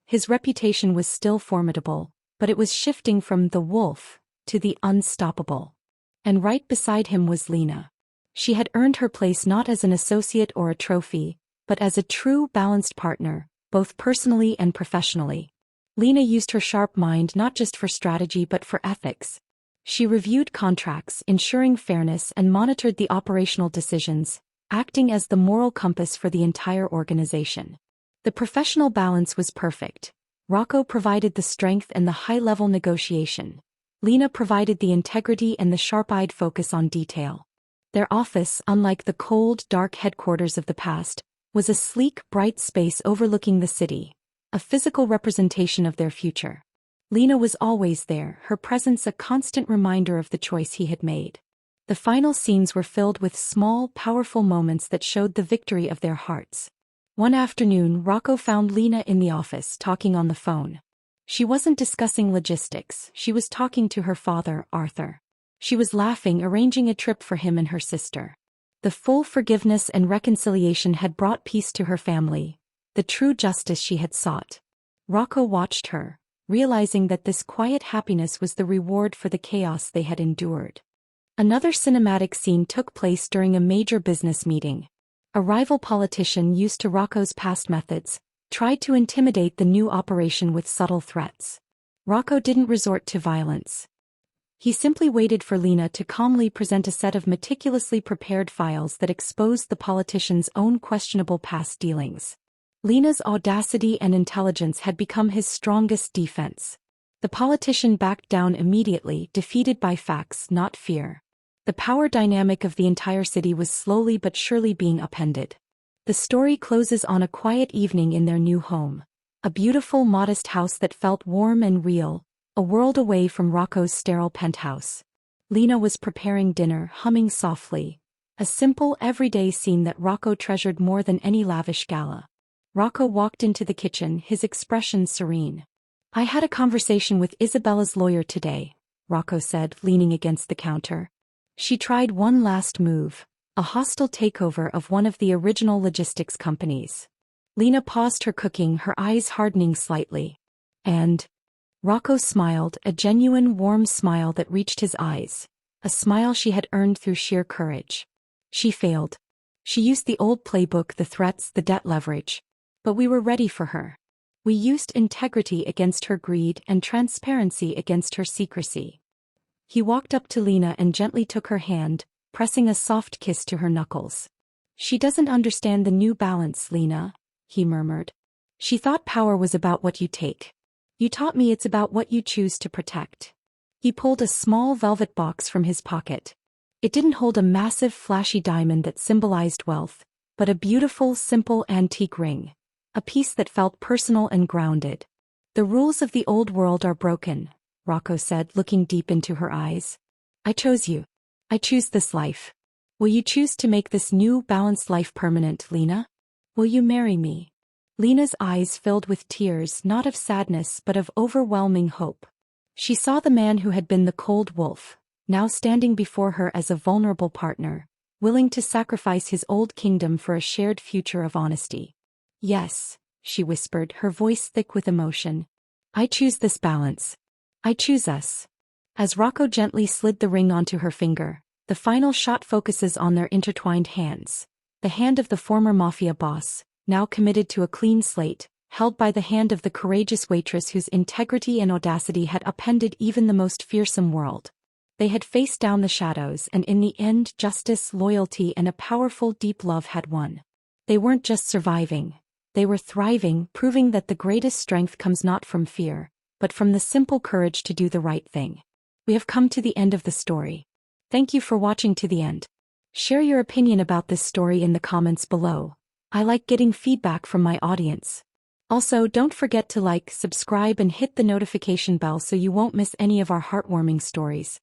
His reputation was still formidable, but it was shifting from the wolf to the unstoppable. And right beside him was Lena. She had earned her place not as an associate or a trophy, but as a true, balanced partner, both personally and professionally. Lena used her sharp mind not just for strategy but for ethics. She reviewed contracts, ensuring fairness, and monitored the operational decisions, acting as the moral compass for the entire organization. The professional balance was perfect. Rocco provided the strength and the high-level negotiation. Lena provided the integrity and the sharp-eyed focus on detail. Their office, unlike the cold, dark headquarters of the past, was a sleek, bright space overlooking the city, a physical representation of their future. Lena was always there, her presence a constant reminder of the choice he had made. The final scenes were filled with small, powerful moments that showed the victory of their hearts. One afternoon, Rocco found Lena in the office, talking on the phone. She wasn't discussing logistics, she was talking to her father, Arthur. She was laughing, arranging a trip for him and her sister. The full forgiveness and reconciliation had brought peace to her family, the true justice she had sought. Rocco watched her, realizing that this quiet happiness was the reward for the chaos they had endured. Another cinematic scene took place during a major business meeting. A rival politician, used to Rocco's past methods, tried to intimidate the new operation with subtle threats. Rocco didn't resort to violence. He simply waited for Lena to calmly present a set of meticulously prepared files that exposed the politician's own questionable past dealings. Lena's audacity and intelligence had become his strongest defense. The politician backed down immediately, defeated by facts, not fear. The power dynamic of the entire city was slowly but surely being upended. The story closes on a quiet evening in their new home. A beautiful, modest house that felt warm and real, a world away from Rocco's sterile penthouse. Lena was preparing dinner, humming softly. A simple, everyday scene that Rocco treasured more than any lavish gala. Rocco walked into the kitchen, his expression serene. "I had a conversation with Isabella's lawyer today," Rocco said, leaning against the counter. "She tried one last move, a hostile takeover of one of the original logistics companies." Lena paused her cooking, her eyes hardening slightly. "And?" Rocco smiled, a genuine warm smile that reached his eyes, a smile she had earned through sheer courage. "She failed. She used the old playbook, the threats, the debt leverage. But we were ready for her. We used integrity against her greed and transparency against her secrecy." He walked up to Lena and gently took her hand, pressing a soft kiss to her knuckles. "She doesn't understand the new balance, Lena," he murmured. "She thought power was about what you take. You taught me it's about what you choose to protect." He pulled a small velvet box from his pocket. It didn't hold a massive flashy diamond that symbolized wealth, but a beautiful, simple antique ring. A piece that felt personal and grounded. "The rules of the old world are broken," Rocco said, looking deep into her eyes. "I chose you. I choose this life. Will you choose to make this new, balanced life permanent, Lena? Will you marry me?" Lena's eyes filled with tears, not of sadness but of overwhelming hope. She saw the man who had been the cold wolf, now standing before her as a vulnerable partner, willing to sacrifice his old kingdom for a shared future of honesty. "Yes," she whispered, her voice thick with emotion. "I choose this balance. I choose us." As Rocco gently slid the ring onto her finger, the final shot focuses on their intertwined hands. The hand of the former Mafia boss, now committed to a clean slate, held by the hand of the courageous waitress whose integrity and audacity had upended even the most fearsome world. They had faced down the shadows, and in the end justice, loyalty, and a powerful, deep love had won. They weren't just surviving. They were thriving, proving that the greatest strength comes not from fear, but from the simple courage to do the right thing. We have come to the end of the story. Thank you for watching to the end. Share your opinion about this story in the comments below. I like getting feedback from my audience. Also, don't forget to like, subscribe, and hit the notification bell so you won't miss any of our heartwarming stories.